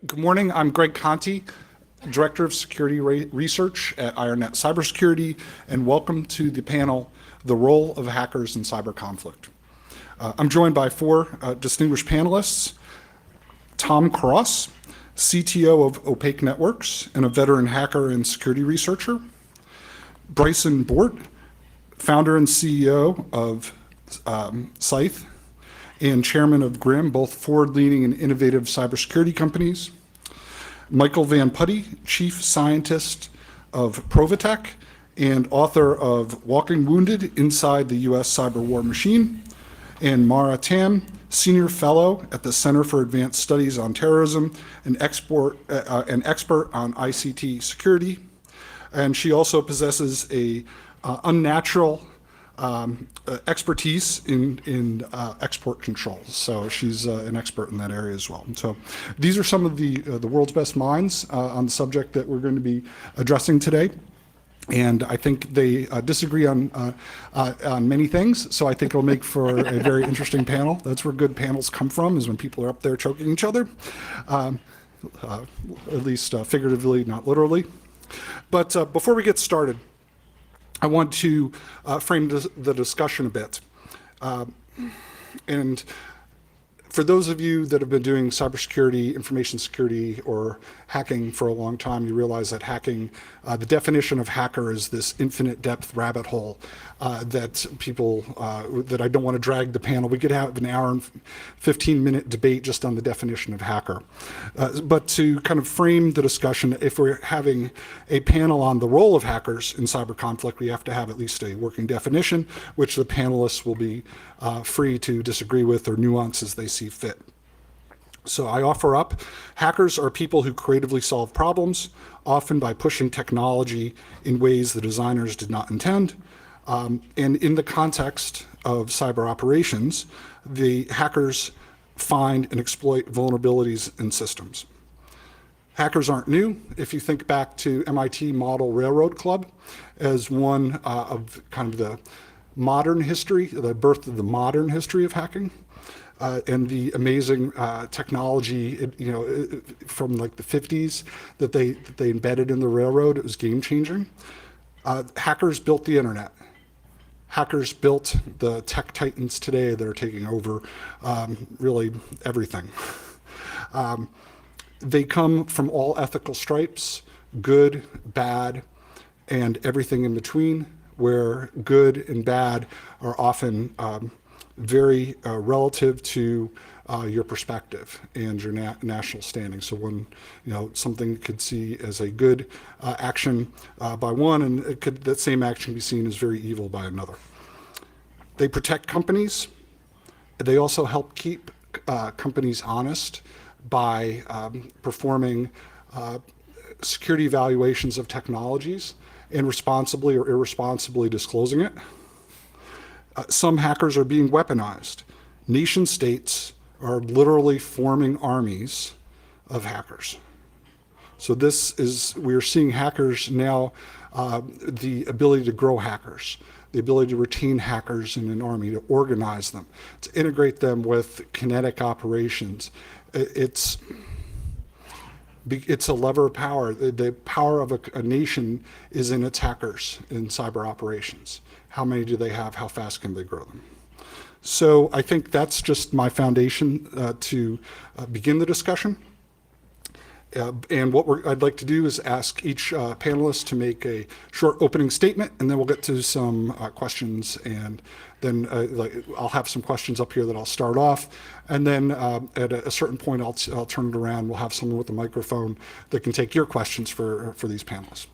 Good morning. I'm Greg Conti, Director of Security Research at IronNet Cybersecurity, and welcome to the panel, The Role of Hackers in Cyber Conflict. I'm joined by four distinguished panelists: Tom Cross, CTO of Opaque Networks and a veteran hacker and security researcher; Bryson Bort, founder and CEO of Scythe and chairman of GRIM, both forward-leaning and innovative cybersecurity companies; Michael Van Putty, chief scientist of Provitech and author of Walking Wounded Inside the U.S. Cyber War Machine; and Mara Tam, senior fellow at the Center for Advanced Studies on Terrorism, an expert on ICT security. And she also possesses a unnatural expertise in export controls. So she's an expert in that area as well. So these are some of the world's best minds on the subject that we're going to be addressing today. And I think they disagree on many things, so I think it'll make for a very interesting panel. That's where good panels come from, is when people are up there choking each other, at least figuratively, not literally. But before we get started, I want to frame the discussion a bit. And for those of you that have been doing cybersecurity, information security, or hacking for a long time, you realize that hacking, the definition of hacker is this infinite depth rabbit hole that people, that I don't want to drag the panel. We could have an hour and 15-minute debate just on the definition of hacker. But to kind of frame the discussion, if we're having a panel on the role of hackers in cyber conflict, we have to have at least a working definition, which the panelists will be free to disagree with or nuance as they see fit. So I offer up, hackers are people who creatively solve problems, often by pushing technology in ways the designers did not intend. And in the context of cyber operations, the hackers find and exploit vulnerabilities in systems. Hackers aren't new. If you think back to MIT Model Railroad Club as one of kind of the modern history, the birth of the modern history of hacking, and the amazing technology, from like the 50s that they embedded in the railroad. It was game changing. Hackers built the internet. Hackers built the tech titans today that are taking over really everything. They come from all ethical stripes, good, bad, and everything in between, where good and bad are often very relative to your perspective and your national standing. So when something could see as a good action by one, and that same action be seen as very evil by another. They protect companies. They also help keep companies honest by performing security evaluations of technologies and responsibly or irresponsibly disclosing it. Some hackers are being weaponized. Nation states are literally forming armies of hackers. So we are seeing hackers now, the ability to grow hackers, the ability to retain hackers in an army, to organize them, to integrate them with kinetic operations. It's a lever of power. The power of a nation is in its hackers in cyber operations. How many do they have? How fast can they grow them? So I think that's just my foundation to begin the discussion. And what I'd like to do is ask each panelist to make a short opening statement, and then we'll get to some questions, and then I'll have some questions up here that I'll start off, and then at a certain point I'll turn it around. We'll have someone with a microphone that can take your questions for these panelists.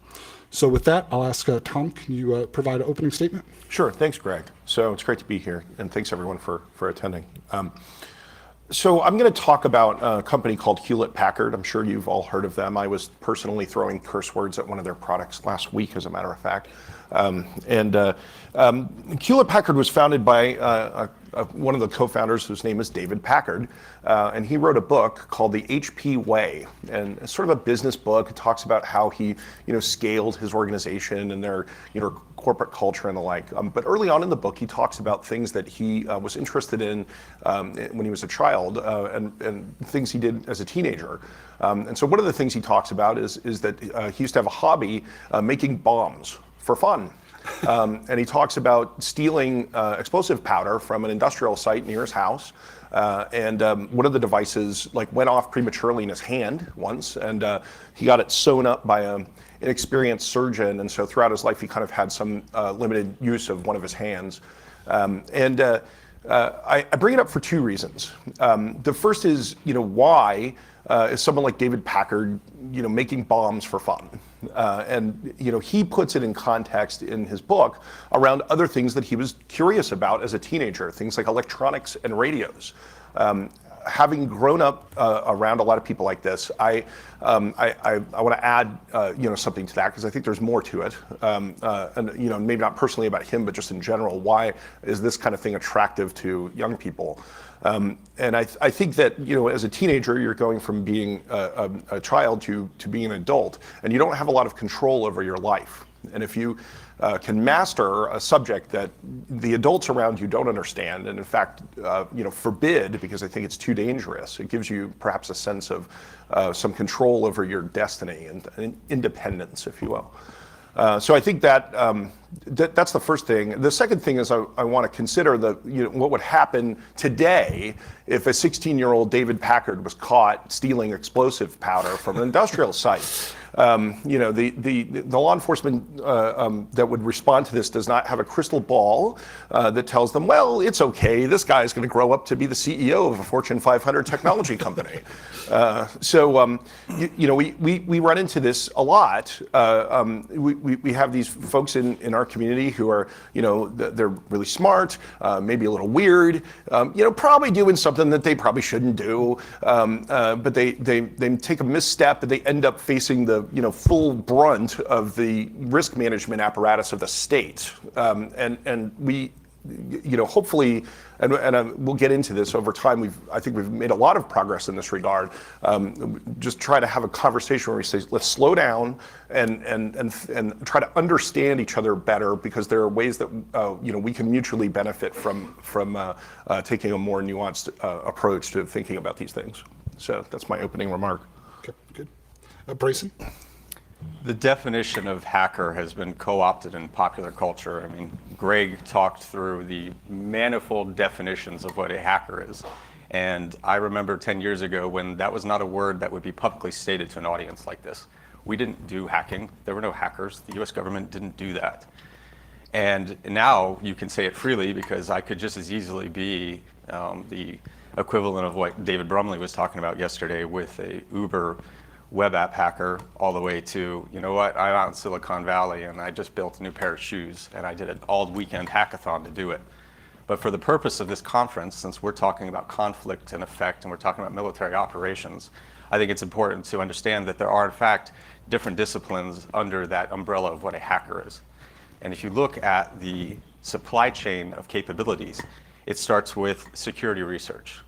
So with that, I'll ask Tom, can you provide an opening statement? Sure, thanks Greg. So it's great to be here, and thanks everyone for attending. So I'm going to talk about a company called Hewlett-Packard. I'm sure you've all heard of them. I was personally throwing curse words at one of their products last week, as a matter of fact. Hewlett-Packard was founded by one of the co-founders whose name is David Packard, and he wrote a book called The HP Way, and it's sort of a business book. It talks about how he, scaled his organization, and there, corporate culture and the like. But early on in the book, he talks about things that he was interested in when he was a child and things he did as a teenager. And so one of the things he talks about is that he used to have a hobby making bombs for fun. And he talks about stealing explosive powder from an industrial site near his house. And one of the devices went off prematurely in his hand once, and he got it sewn up by an inexperienced surgeon. And so throughout his life, he kind of had some limited use of one of his hands. I bring it up for two reasons. The first is, why is someone like David Packard, making bombs for fun? And he puts it in context in his book around other things that he was curious about as a teenager, things like electronics and radios. Having grown up around a lot of people like this, I want to add something to that, because I think there's more to it, and maybe not personally about him, but just in general. Why is this kind of thing attractive to young people? And I think that as a teenager, you're going from being a child to being an adult, and you don't have a lot of control over your life. And if you can master a subject that the adults around you don't understand, and in fact, forbid, because I think it's too dangerous, it gives you perhaps a sense of some control over your destiny and independence, if you will. So I think that that's the first thing. The second thing is I want to consider what would happen today if a 16-year-old David Packard was caught stealing explosive powder from an industrial site. The law enforcement that would respond to this does not have a crystal ball that tells them, well, it's okay, this guy is going to grow up to be the CEO of a Fortune 500 technology company. We run into this a lot. We have these folks in our community who are, they're really smart, maybe a little weird, probably doing something that they probably shouldn't do, but they take a misstep and they end up facing the full brunt of the risk management apparatus of the state. And we, hopefully, and we'll get into this over time. I think we've made a lot of progress in this regard. Just try to have a conversation where we say, let's slow down and try to understand each other better, because there are ways that we can mutually benefit from taking a more nuanced approach to thinking about these things. So that's my opening remark. Okay, good. Brayson? The definition of hacker has been co-opted in popular culture. I mean, Greg talked through the manifold definitions of what a hacker is. And I remember 10 years ago when that was not a word that would be publicly stated to an audience like this. We didn't do hacking. There were no hackers. The US government didn't do that. And now you can say it freely, because I could just as easily be the equivalent of what David Brumley was talking about yesterday with a Uber web app hacker, all the way to, I'm out in Silicon Valley and I just built a new pair of shoes and I did an all weekend hackathon to do it. But for the purpose of this conference, since we're talking about conflict and effect and we're talking about military operations, I think it's important to understand that there are in fact different disciplines under that umbrella of what a hacker is. And if you look at the supply chain of capabilities, it starts with security research.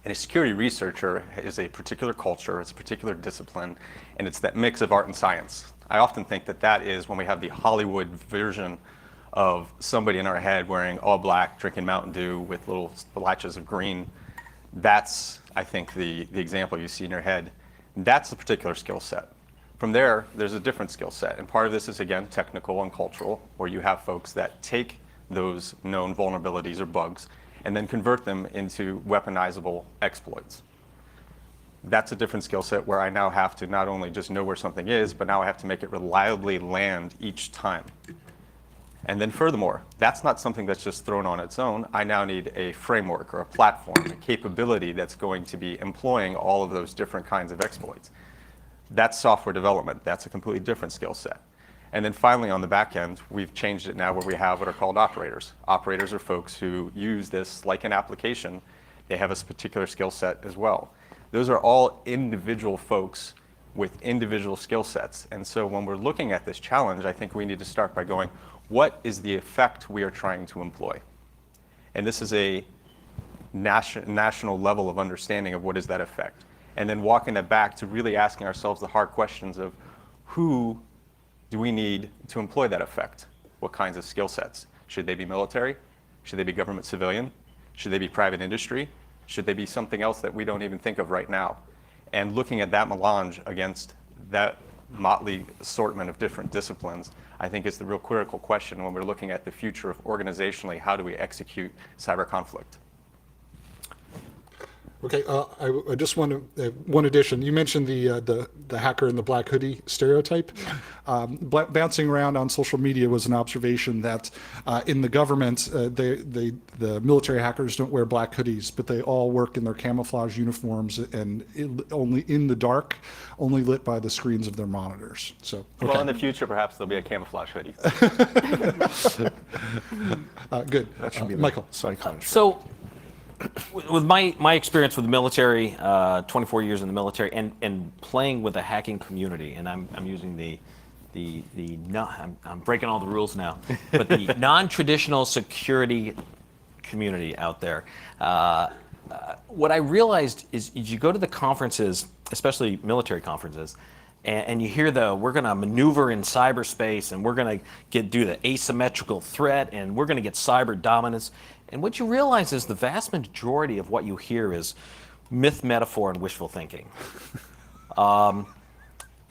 And a security researcher is a particular culture, it's a particular discipline, and it's that mix of art and science. I often think that is when we have the Hollywood version of somebody in our head wearing all black, drinking Mountain Dew with little splotches of green. That's, I think, the example you see in your head. That's a particular skill set. From there, there's a different skill set. And part of this is, again, technical and cultural, where you have folks that take those known vulnerabilities or bugs and then convert them into weaponizable exploits. That's a different skill set where I now have to not only just know where something is, but now I have to make it reliably land each time. And then furthermore, that's not something that's just thrown on its own. I now need a framework or a platform, a capability that's going to be employing all of those different kinds of exploits. That's software development. That's a completely different skill set. And then finally, on the back end, we've changed it now where we have what are called operators. Operators are folks who use this like an application. They have a particular skill set as well. Those are all individual folks with individual skill sets. And so when we're looking at this challenge, I think we need to start by going, what is the effect we are trying to employ? And this is a national level of understanding of what is that effect. And then walking that back to really asking ourselves the hard questions of who do we need to employ that effect? what kinds of skill sets. Should they be military? Should they be government civilian? Should they be private industry? Should they be something else that we don't even think of right now? And looking at that melange against that motley assortment of different disciplines, I think is the real critical question when we're looking at the future of organizationally, how do we execute cyber conflict? Okay, I just want to one addition. You mentioned the hacker in the black hoodie stereotype. Bouncing around on social media was an observation that in the government, the military hackers don't wear black hoodies, but they all work in their camouflage uniforms and only in the dark, only lit by the screens of their monitors. So okay. Well, in the future, perhaps there'll be a camouflage hoodie. Good. That should be Michael. CyCon. So, with my experience with the military, 24 years in the military, and playing with the hacking community, and I'm using I'm breaking all the rules now, but the non-traditional security community out there. What I realized is you go to the conferences, especially military conferences, and you hear we're going to maneuver in cyberspace, and we're going to do the asymmetrical threat, and we're going to get cyber dominance. And what you realize is the vast majority of what you hear is myth, metaphor, and wishful thinking. And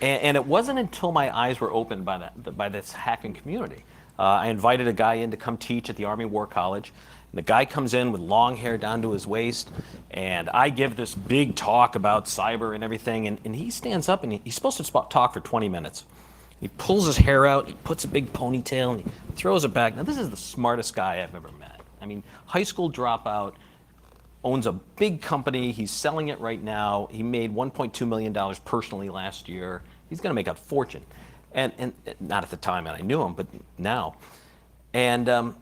it wasn't until my eyes were opened by this hacking community. I invited a guy in to come teach at the Army War College. And the guy comes in with long hair down to his waist, and I give this big talk about cyber and everything, and he stands up, and he's supposed to talk for 20 minutes. He pulls his hair out, he puts a big ponytail, and he throws it back. Now, this is the smartest guy I've ever met. I mean, high school dropout, owns a big company. He's selling it right now. He made $1.2 million personally last year. He's going to make a fortune. And not at the time, and I knew him, but now. And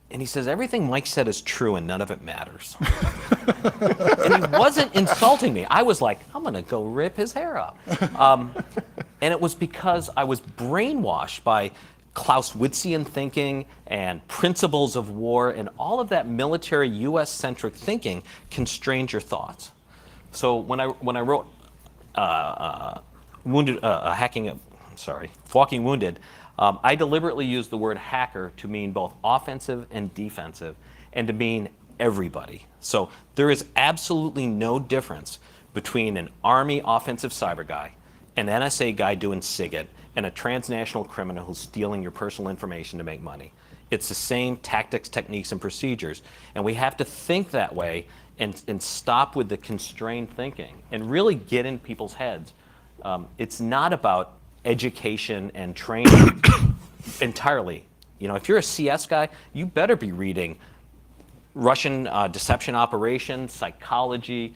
he says, everything Mike said is true and none of it matters. And he wasn't insulting me. I was like, I'm going to go rip his hair out. And it was because I was brainwashed by Clausewitzian thinking and principles of war, and all of that military US-centric thinking constrained your thoughts. So when I wrote Walking Wounded, I deliberately used the word hacker to mean both offensive and defensive, and to mean everybody. So there is absolutely no difference between an Army offensive cyber guy, an NSA guy doing SIGINT, and a transnational criminal who's stealing your personal information to make money. It's the same tactics, techniques, and procedures. And we have to think that way and stop with the constrained thinking and really get in people's heads. It's not about education and training entirely. You know, if you're a CS guy, you better be reading Russian deception operations, psychology,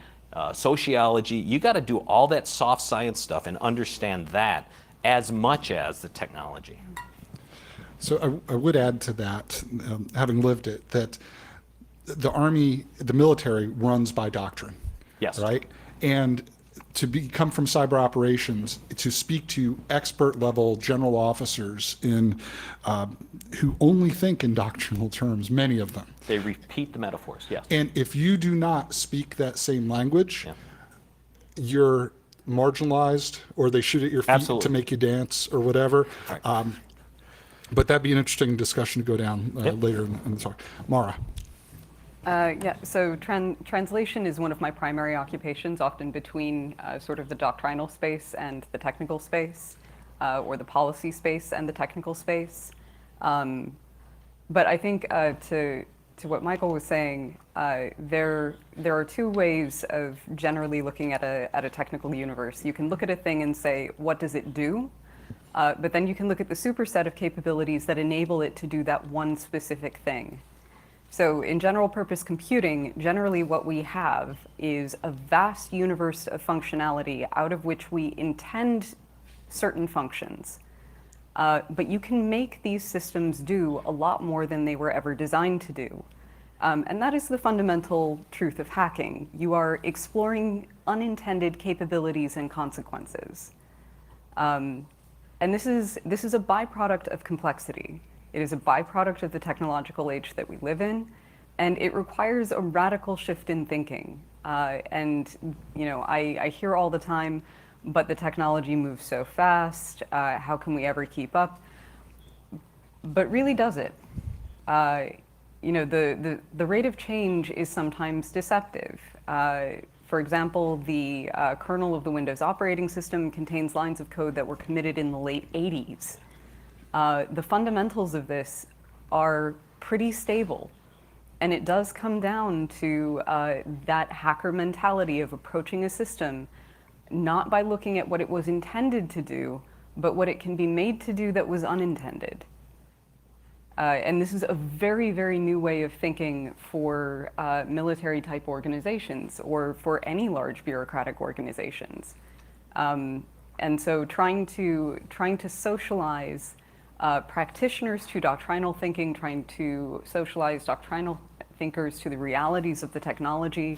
sociology. You got to do all that soft science stuff and understand that as much as the technology. So I would add to that, having lived it, that the Army, the military runs by doctrine. Yes. Right? And to come from cyber operations, to speak to expert level general officers who only think in doctrinal terms, many of them. They repeat the metaphors, yes. And if you do not speak that same language, Yeah. you're marginalized, or they shoot at your feet Absolutely. to make you dance or whatever. Right. But that'd be an interesting discussion to go down later in the talk. Mara. Yeah, so translation is one of my primary occupations, often between sort of the doctrinal space and the technical space, or the policy space and the technical space. But I think to what Michael was saying, there are two ways of generally looking at a technical universe. You can look at a thing and say, what does it do? But then you can look at the superset of capabilities that enable it to do that one specific thing. So in general purpose computing, generally what we have is a vast universe of functionality out of which we intend certain functions. But you can make these systems do a lot more than they were ever designed to do. And that is the fundamental truth of hacking. You are exploring unintended capabilities and consequences. And this is a byproduct of complexity. It is a byproduct of the technological age that we live in, and it requires a radical shift in thinking. And you know, I hear all the time, but the technology moves so fast, how can we ever keep up? but really does it? The rate of change is sometimes deceptive. For example, the kernel of the Windows operating system contains lines of code that were committed in the late 80s. The fundamentals of this are pretty stable. And it does come down to that hacker mentality of approaching a system not by looking at what it was intended to do, but what it can be made to do that was unintended. And this is a very, very new way of thinking for military-type organizations or for any large bureaucratic organizations. And so trying to socialize practitioners to doctrinal thinking, trying to socialize doctrinal thinkers to the realities of the technology,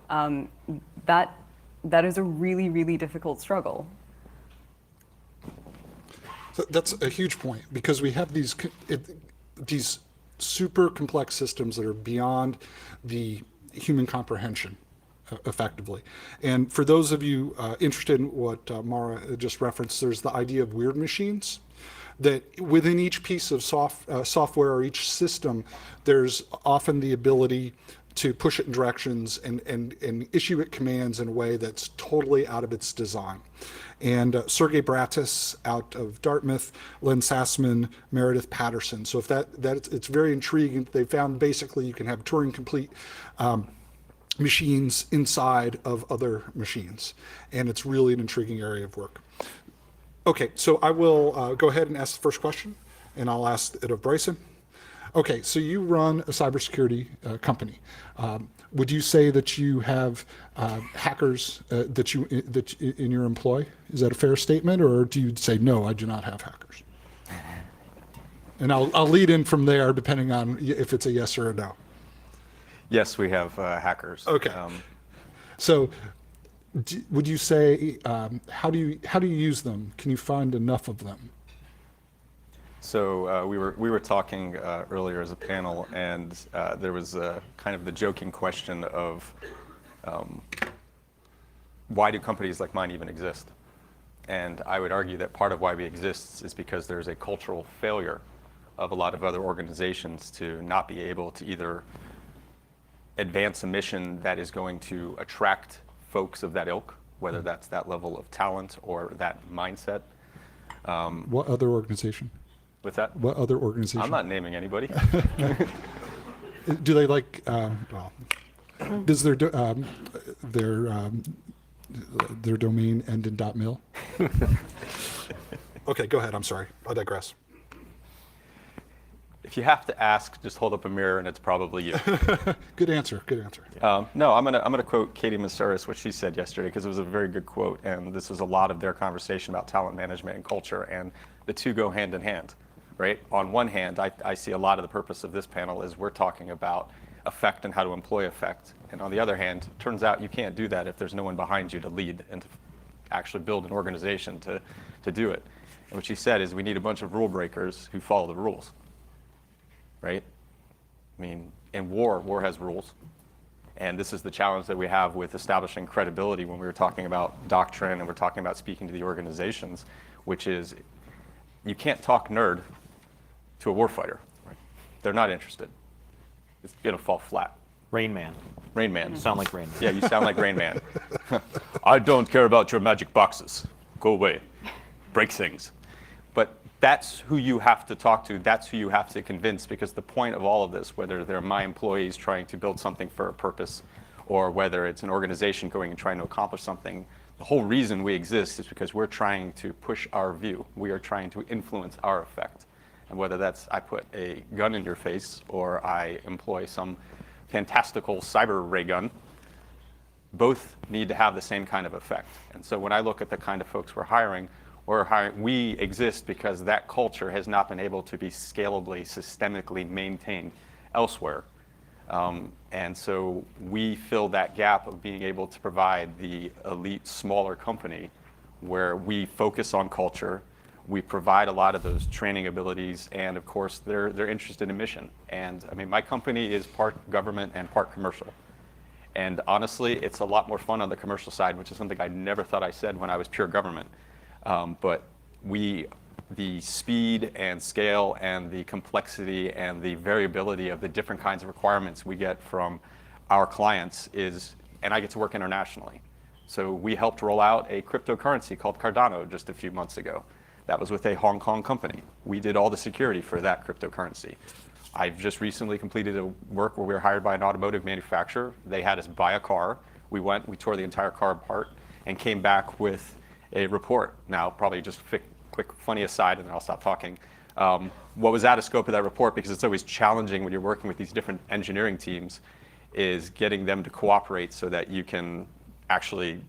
that is a really, really difficult struggle. So that's a huge point, because we have these super complex systems that are beyond the human comprehension, effectively. And for those of you interested in what Mara just referenced, there's the idea of weird machines, that within each piece of software or each system, there's often the ability to push it in directions and issue it commands in a way that's totally out of its design. And Sergey Bratis out of Dartmouth, Len Sassman, Meredith Patterson. So if it's very intriguing. They found basically you can have Turing complete machines inside of other machines. And it's really an intriguing area of work. Okay, so I will go ahead and ask the first question, and I'll ask it of Bryson. Okay, so you run a cybersecurity company. Would you say that you have hackers that in your employ? Is that a fair statement, or do you say no, I do not have hackers? And I'll lead in from there, depending on if it's a yes or a no. Yes, we have hackers. Okay. So, would you say how do you use them? Can you find enough of them? So we were talking earlier as a panel, and there was kind of the joking question of why do companies like mine even exist? And I would argue that part of why we exist is because there's a cultural failure of a lot of other organizations to not be able to either advance a mission that is going to attract folks of that ilk, whether that's that level of talent or that mindset. What other organization? With that? What other organization? I'm not naming anybody. Do they like? Does their domain end in .mil? Okay, go ahead. I'm sorry. I digress. If you have to ask, just hold up a mirror, and it's probably you. Good answer. Good answer. No, I'm gonna quote Katie Masaris, what she said yesterday, because it was a very good quote, and this was a lot of their conversation about talent management and culture, and the two go hand in hand, right? On one hand, I see a lot of the purpose of this panel is we're talking about effect and how to employ effect, and on the other hand, it turns out you can't do that if there's no one behind you to lead and to actually build an organization to do it. And what she said is we need a bunch of rule breakers who follow the rules. Right? I mean, in war has rules. And this is the challenge that we have with establishing credibility when we were talking about doctrine and we're talking about speaking to the organizations, which is you can't talk nerd to a warfighter. Right? They're not interested. It's going to fall flat. Rain Man. Rain Man. You sound like Rain Man. Yeah, you sound like Rain Man. I don't care about your magic boxes. Go away. Break things. But that's who you have to talk to. That's who you have to convince, because the point of all of this, whether they're my employees trying to build something for a purpose, or whether it's an organization going and trying to accomplish something, the whole reason we exist is because we're trying to push our view. We are trying to influence our effect. And whether that's I put a gun in your face or I employ some fantastical cyber ray gun, both need to have the same kind of effect. And so when I look at the kind of folks we're hiring, we exist because that culture has not been able to be scalably, systemically maintained elsewhere. And so we fill that gap of being able to provide the elite, smaller company where we focus on culture, we provide a lot of those training abilities, and of course, they're interested in mission. And I mean, my company is part government and part commercial. And honestly, it's a lot more fun on the commercial side, which is something I never thought I said when I was pure government. But we the speed and scale and the complexity and the variability of the different kinds of requirements we get from our clients is, and I get to work internationally. So we helped roll out a cryptocurrency called Cardano just a few months ago. That was with a Hong Kong company. We did all the security for that cryptocurrency. I've just recently completed a work where we were hired by an automotive manufacturer. They had us buy a car. We went, we tore the entire car apart and came back with a report. Now, probably just a quick funny aside, and then I'll stop talking. What was out of scope of that report, because it's always challenging when you're working with these different engineering teams, is getting them to cooperate so that you can actually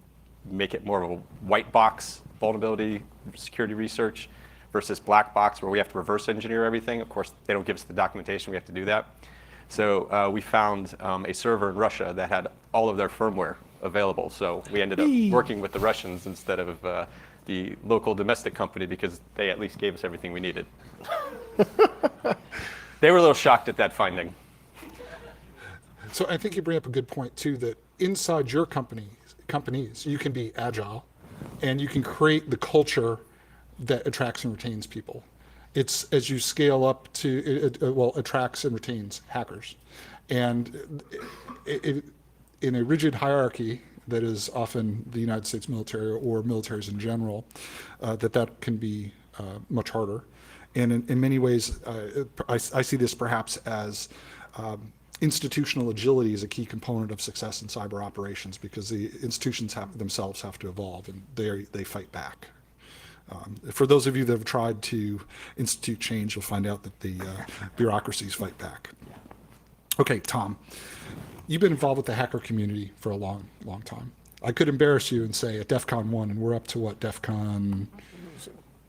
make it more of a white box vulnerability security research versus black box where we have to reverse engineer everything. Of course, they don't give us the documentation, we have to do that. So we found a server in Russia that had all of their firmware available. So we ended up working with the Russians instead of the local domestic company because they at least gave us everything we needed. They were a little shocked at that finding. So I think you bring up a good point too, that inside your companies, you can be agile and you can create the culture that attracts and retains people. It's as you scale up to, attracts and retains hackers. And in a rigid hierarchy that is often the United States military or militaries in general, that can be much harder. And in many ways, I see this perhaps as institutional agility is a key component of success in cyber operations because the institutions themselves have to evolve and they fight back. For those of you that have tried to institute change, you'll find out that the bureaucracies fight back. Okay, Tom, you've been involved with the hacker community for a long, long time. I could embarrass you and say at DEF CON 1, and we're up to what, DEF CON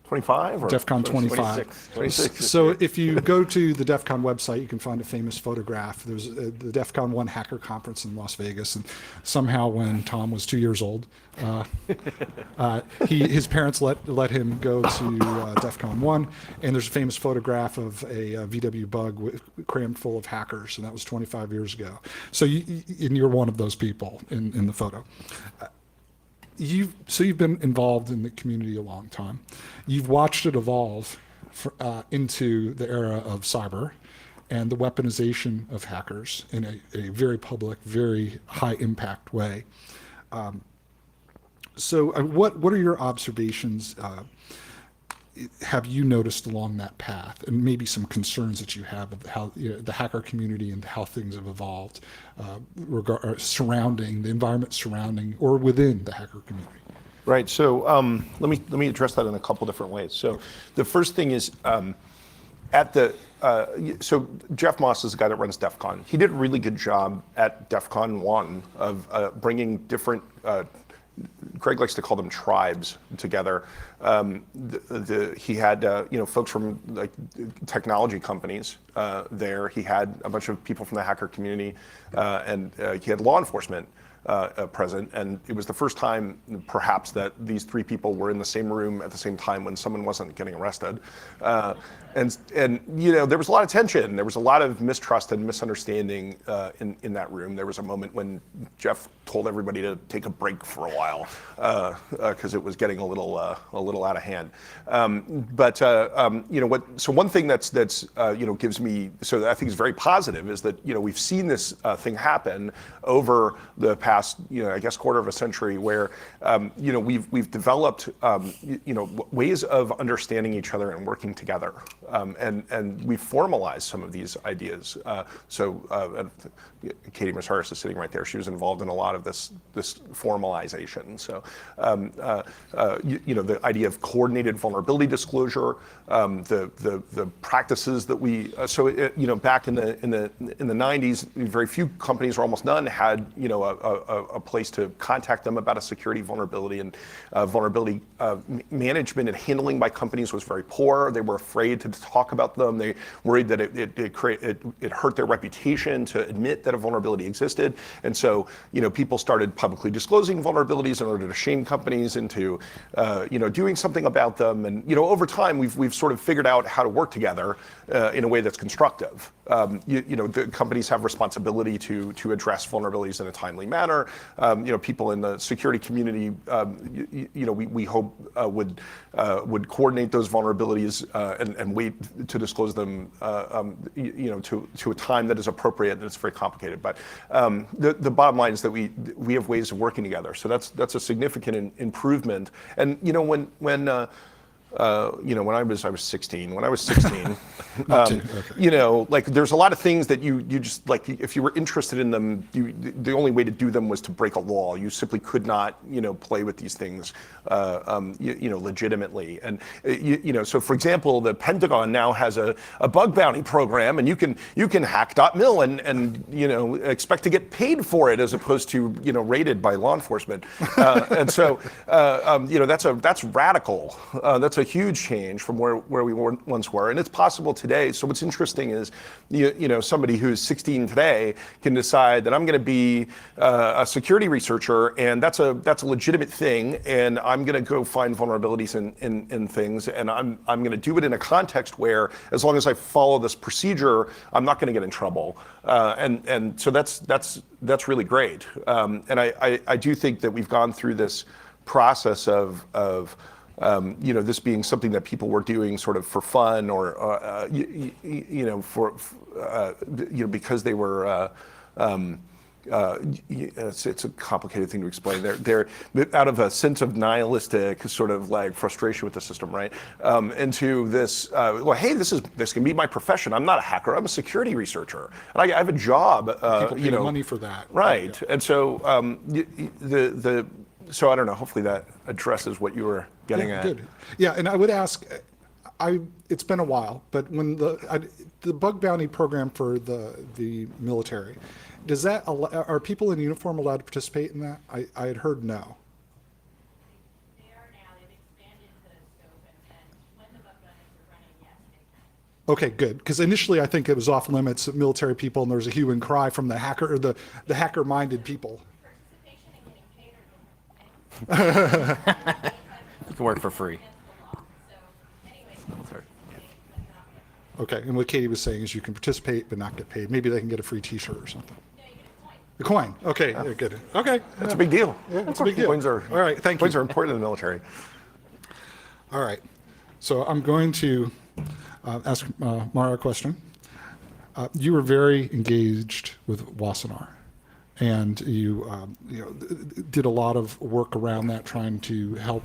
25 or DEF CON 25. 26. So if you go to the DEF CON website, you can find a famous photograph. There's the DEF CON 1 hacker conference in Las Vegas. And somehow when Tom was 2 years old, his parents let him go to DEF CON 1. And there's a famous photograph of a VW Bug crammed full of hackers. And that was 25 years ago. So you're one of those people in the photo. You've been involved in the community a long time. You've watched it evolve into the era of cyber and the weaponization of hackers in a very public, very high impact way. So what are your observations have you noticed along that path, and maybe some concerns that you have of how the hacker community and how things have evolved surrounding the environment surrounding or within the hacker community? Right. So let me address that in a couple different ways. So the first thing is so Jeff Moss is the guy that runs DEF CON. He did a really good job at DEF CON 1 of bringing different Greg likes to call them tribes together. He had folks from like technology companies there. He had a bunch of people from the hacker community, and he had law enforcement present. And it was the first time, perhaps, that these three people were in the same room at the same time when someone wasn't getting arrested. And there was a lot of tension. There was a lot of mistrust and misunderstanding in that room. There was a moment when Jeff told everybody to take a break for a while because it was getting a little out of hand. So one thing that's gives me, so I think is very positive, is that we've seen this thing happen over the past I guess quarter of a century, where we've developed ways of understanding each other and working together. And we formalize some of these ideas. Katie Mersaris is sitting right there. She was involved in a lot of this formalization. So the idea of coordinated vulnerability disclosure, the practices that we back in the 90s, very few companies, or almost none, had a place to contact them about a security vulnerability, and vulnerability management and handling by companies was very poor. They were afraid to talk about them. They worried that it hurt their reputation to admit that a vulnerability existed. And so people started publicly disclosing vulnerabilities in order to shame companies into doing something about them. And over time we've sort of figured out how to work together in a way that's constructive. the companies have responsibility to address vulnerabilities in a timely manner. People in the security community, we hope would coordinate those vulnerabilities and wait to disclose them, to a time that is appropriate, and it's very complicated. But the bottom line is that we have ways of working together. So that's a significant improvement. And when I was 16. When I was 16, there's a lot of things that you just like. If you were interested in them, the only way to do them was to break a law. You simply could not, play with these things, legitimately. And so for example, the Pentagon now has a bug bounty program, and you can hack .mil and expect to get paid for it as opposed to raided by law enforcement. And so that's radical. That's a huge change from where we once were, and it's possible today. So what's interesting is, somebody who's 16 today can decide that I'm going to be a security researcher, and that's a legitimate thing, and I'm going to go find vulnerabilities in things, and I'm going to do it in a context where, as long as I follow this procedure, I'm not going to get in trouble, and so that's really great, and I do think that we've gone through this process of this being something that people were doing sort of for fun, or because they were. It's a complicated thing to explain. They're out of a sense of nihilistic sort of like frustration with the system, right? Into this, hey, this can be my profession. I'm not a hacker. I'm a security researcher, and I have a job. People pay money for that, right? Yeah. And so So I don't know. Hopefully that addresses what you were getting at. Good. Yeah, and I would ask, it's been a while, but when the bug bounty program for the military, does that are people in uniform allowed to participate in that? I had heard no. They are now. They've expanded the scope, and when the bug bounties are running, yes, they can. Okay, good. Because initially I think it was off limits of military people, and there was a hue and cry from the hacker or the hacker-minded people. Participation and getting paid are different. You can work for free. So anyway, Okay, and what Katie was saying is you can participate but not get paid. Maybe they can get a free T-shirt or something. no, you get a point. A coin. Okay, yeah, good. Okay, That's a big deal. yeah, it's a big deal. Coins are All right. Thank coins you. are important in the military. All right. So I'm going to ask Mara a question. You were very engaged with Wassenaar, and you did a lot of work around that, trying to help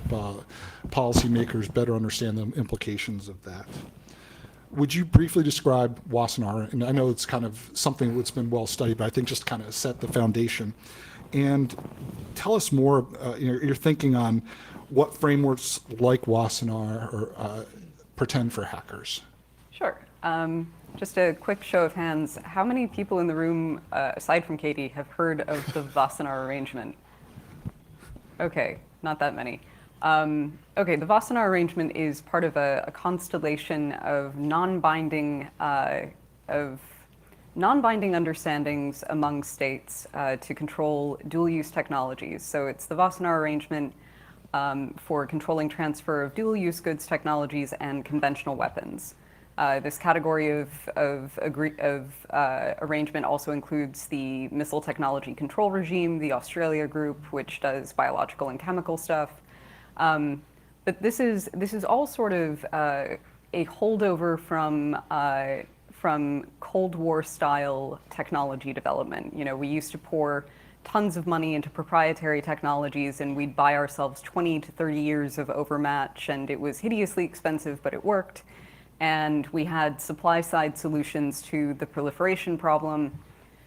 policymakers better understand the implications of that. Would you briefly describe Wassenaar? And I know it's kind of something that's been well studied, but I think just kind of set the foundation. And tell us more, your thinking on what frameworks like Wassenaar pretend for hackers. Sure. Just a quick show of hands. How many people in the room, aside from Katie, have heard of the Wassenaar arrangement? Okay, not that many. Okay, the Wassenaar arrangement is part of a constellation of non-binding understandings among states to control dual-use technologies. So it's the Wassenaar arrangement for controlling transfer of dual-use goods technologies and conventional weapons. This category of arrangement also includes the Missile Technology Control Regime, the Australia Group, which does biological and chemical stuff. But this is all sort of a holdover from Cold War style technology development. We used to pour tons of money into proprietary technologies, and we'd buy ourselves 20 to 30 years of overmatch, and it was hideously expensive, but it worked. And we had supply-side solutions to the proliferation problem.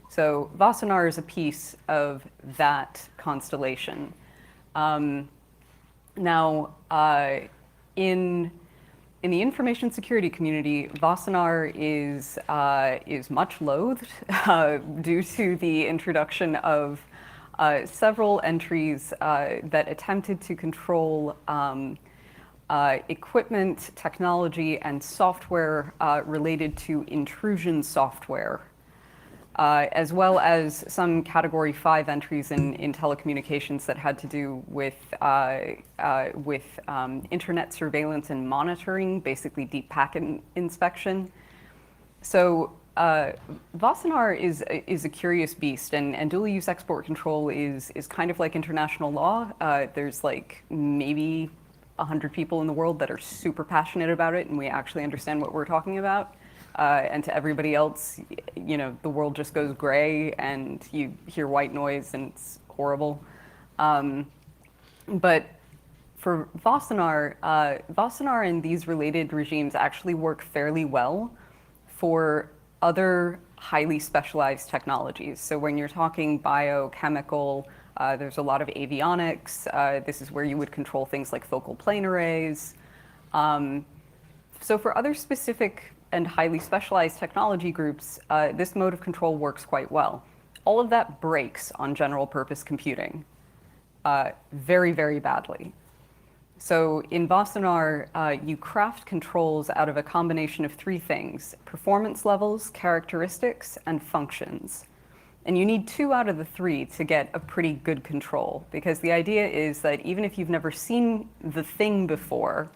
So Wassenaar is a piece of that constellation. Now, in the information security community, Wassenaar is much loathed due to the introduction of several entries that attempted to control equipment, technology, and software related to intrusion software, as well as some Category 5 entries in telecommunications that had to do with internet surveillance and monitoring, basically deep packet inspection. So Wassenaar is a curious beast, and dual use export control is kind of like international law. There's like maybe 100 people in the world that are super passionate about it, and we actually understand what we're talking about. And to everybody else, you know, the world just goes gray, and you hear white noise, and it's horrible. But for Wassenaar, Wassenaar and these related regimes actually work fairly well for other highly specialized technologies. So when you're talking biochemical, there's a lot of avionics. This is where you would control things like focal plane arrays. So for other specific and highly specialized technology groups, this mode of control works quite well. All of that breaks on general purpose computing very, very badly. So in Wassenaar, you craft controls out of a combination of three things: performance levels, characteristics, and functions. And you need 2 out of the 3 to get a pretty good control, because the idea is that even if you've never seen the thing before,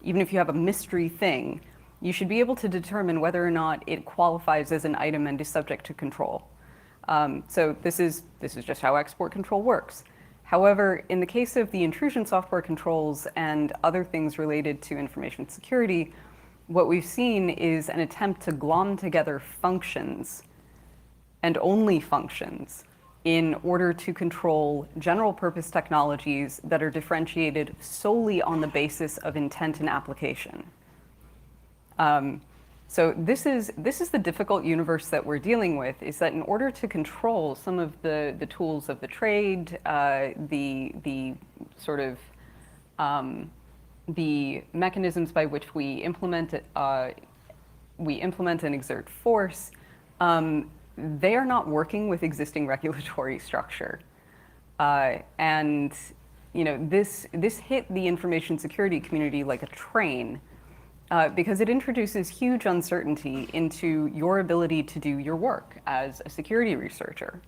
even if you have a mystery thing, you should be able to determine whether or not it qualifies as an item and is subject to control. So this is just how export control works. However, in the case of the intrusion software controls and other things related to information security, what we've seen is an attempt to glom together functions, and only functions, in order to control general purpose technologies that are differentiated solely on the basis of intent and application. So this is the difficult universe that we're dealing with, is that in order to control some of the tools of the trade, the sort of the mechanisms by which we implement and exert force, they are not working with existing regulatory structure. And you know, this hit the information security community like a train, because it introduces huge uncertainty into your ability to do your work as a security researcher.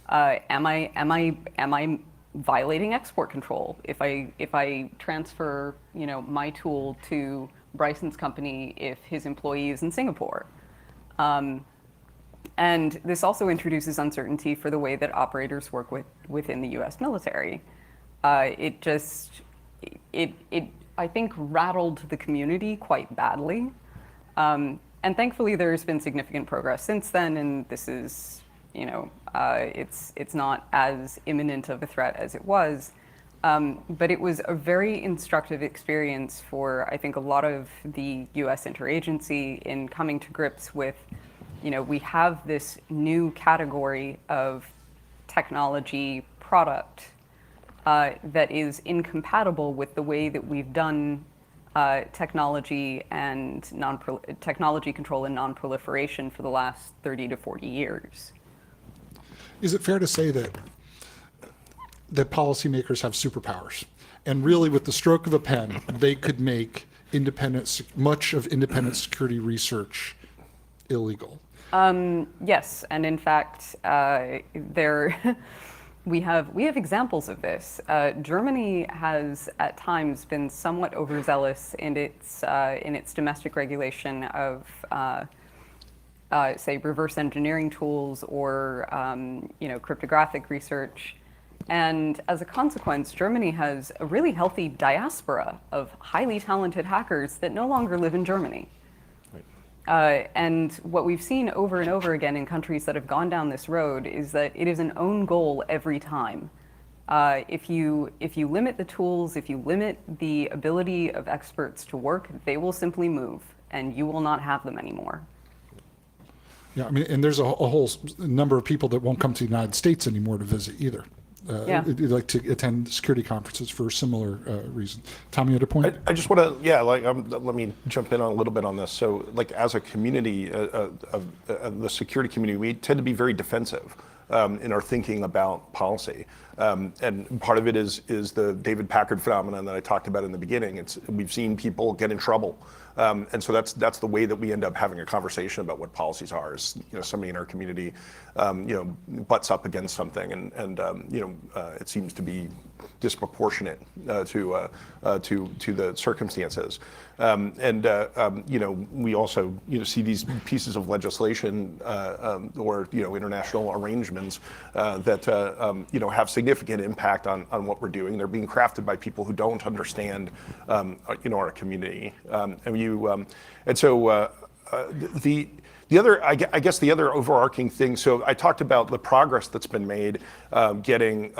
Am I violating export control if I transfer, you know, my tool to Bryson's company if his employee is in Singapore? And this also introduces uncertainty for the way that operators work within the U.S. military. It I think rattled the community quite badly. And thankfully there's been significant progress since then, and this is, you know, it's not as imminent of a threat as it was. But it was a very instructive experience for, I think, a lot of the US interagency in coming to grips with, you know, we have this new category of technology product that is incompatible with the way that we've done technology and technology control and non-proliferation for the last 30 to 40 years. Is it fair to say that policymakers have superpowers, and really with the stroke of a pen, they could make much of independent security research illegal? Yes, and in fact, we have examples of this. Germany has at times been somewhat overzealous in its domestic regulation of, say, reverse engineering tools or you know, cryptographic research. And as a consequence, Germany has a really healthy diaspora of highly talented hackers that no longer live in Germany. And what we've seen over and over again in countries that have gone down this road is that it is an own goal every time. If you limit the tools, if you limit the ability of experts to work, they will simply move, and you will not have them anymore. Yeah, I mean, and there's a whole number of people that won't come to the United States anymore to visit either. Yeah. Like to attend security conferences for a similar reason. Tom, you had a point? I just want to, yeah, like, let me jump in on a little bit on this. So, like, as a community, of the security community, we tend to be very defensive in our thinking about policy. And part of it is the David Packard phenomenon that I talked about in the beginning. We've seen people get in trouble And so that's the way that we end up having a conversation about what policies are. Is somebody in our community butts up against something, and it seems to be disproportionate to the circumstances. We also see these pieces of legislation or international arrangements that have significant impact on what we're doing. They're being crafted by people who don't understand our community. The other, I guess, the other overarching thing. So I talked about the progress that's been made, getting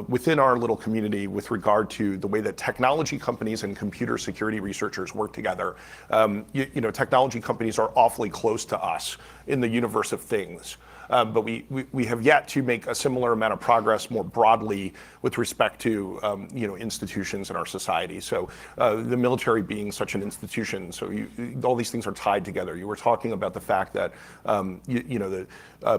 within our little community with regard to the way that technology companies and computer security researchers work together. Technology companies are awfully close to us in the universe of things. But we have yet to make a similar amount of progress more broadly with respect to institutions in our society. So the military being such an institution, so all these things are tied together. You were talking about the fact that the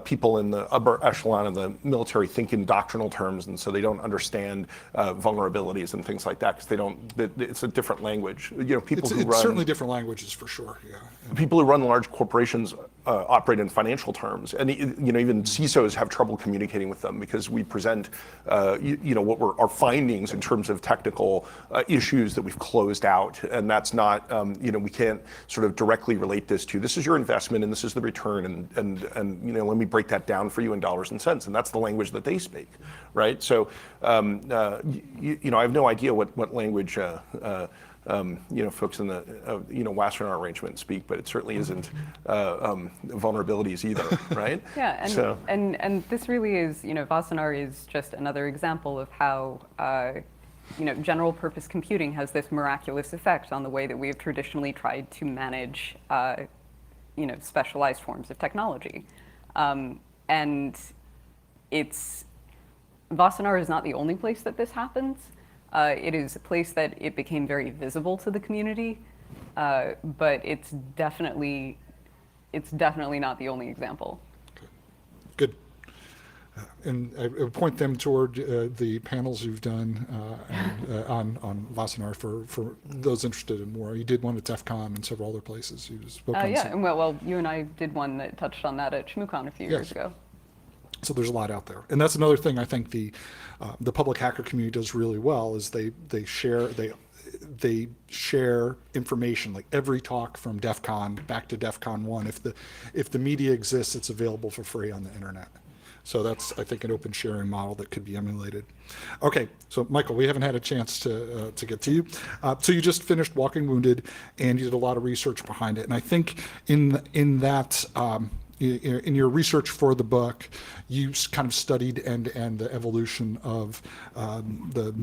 people in the upper echelon of the military think in doctrinal terms, and so they don't understand vulnerabilities and things like that because they don't. It's a different language. People It's certainly different languages for sure. Yeah. People who run large corporations operate in financial terms, and even CISOs have trouble communicating with them because we present what were our findings in terms of technical issues that we've closed out, and that's not we can't sort of directly relate this to this is your investment and this is the return, and let me break that down for you in dollars and cents, and that's the language that they speak, right? So I have no idea what language folks in the Wassenaar arrangement speak, but it certainly isn't vulnerabilities either, right? Yeah, and this really is, Wassenaar is just another example of how general purpose computing has this miraculous effect on the way that we have traditionally tried to manage specialized forms of technology. And Wassenaar is not the only place that this happens. It is a place that it became very visible to the community, but it's definitely not the only example. Good. And I would point them toward the panels you've done on Wassenaar for those interested in more. You did one at DEF CON and several other places. You spoke on Yeah, and well, you and I did one that touched on that at ShmooCon a few years ago. So there's a lot out there, and that's another thing I think the public hacker community does really well is they share information. Like every talk from DEF CON back to DEF CON 1, if the media exists, it's available for free on the internet. So that's, I think, an open sharing model that could be emulated. Okay, so Michael, we haven't had a chance to get to you. So you just finished Walking Wounded, and you did a lot of research behind it. And I think in your research for the book, you kind of studied end-to-end the evolution of the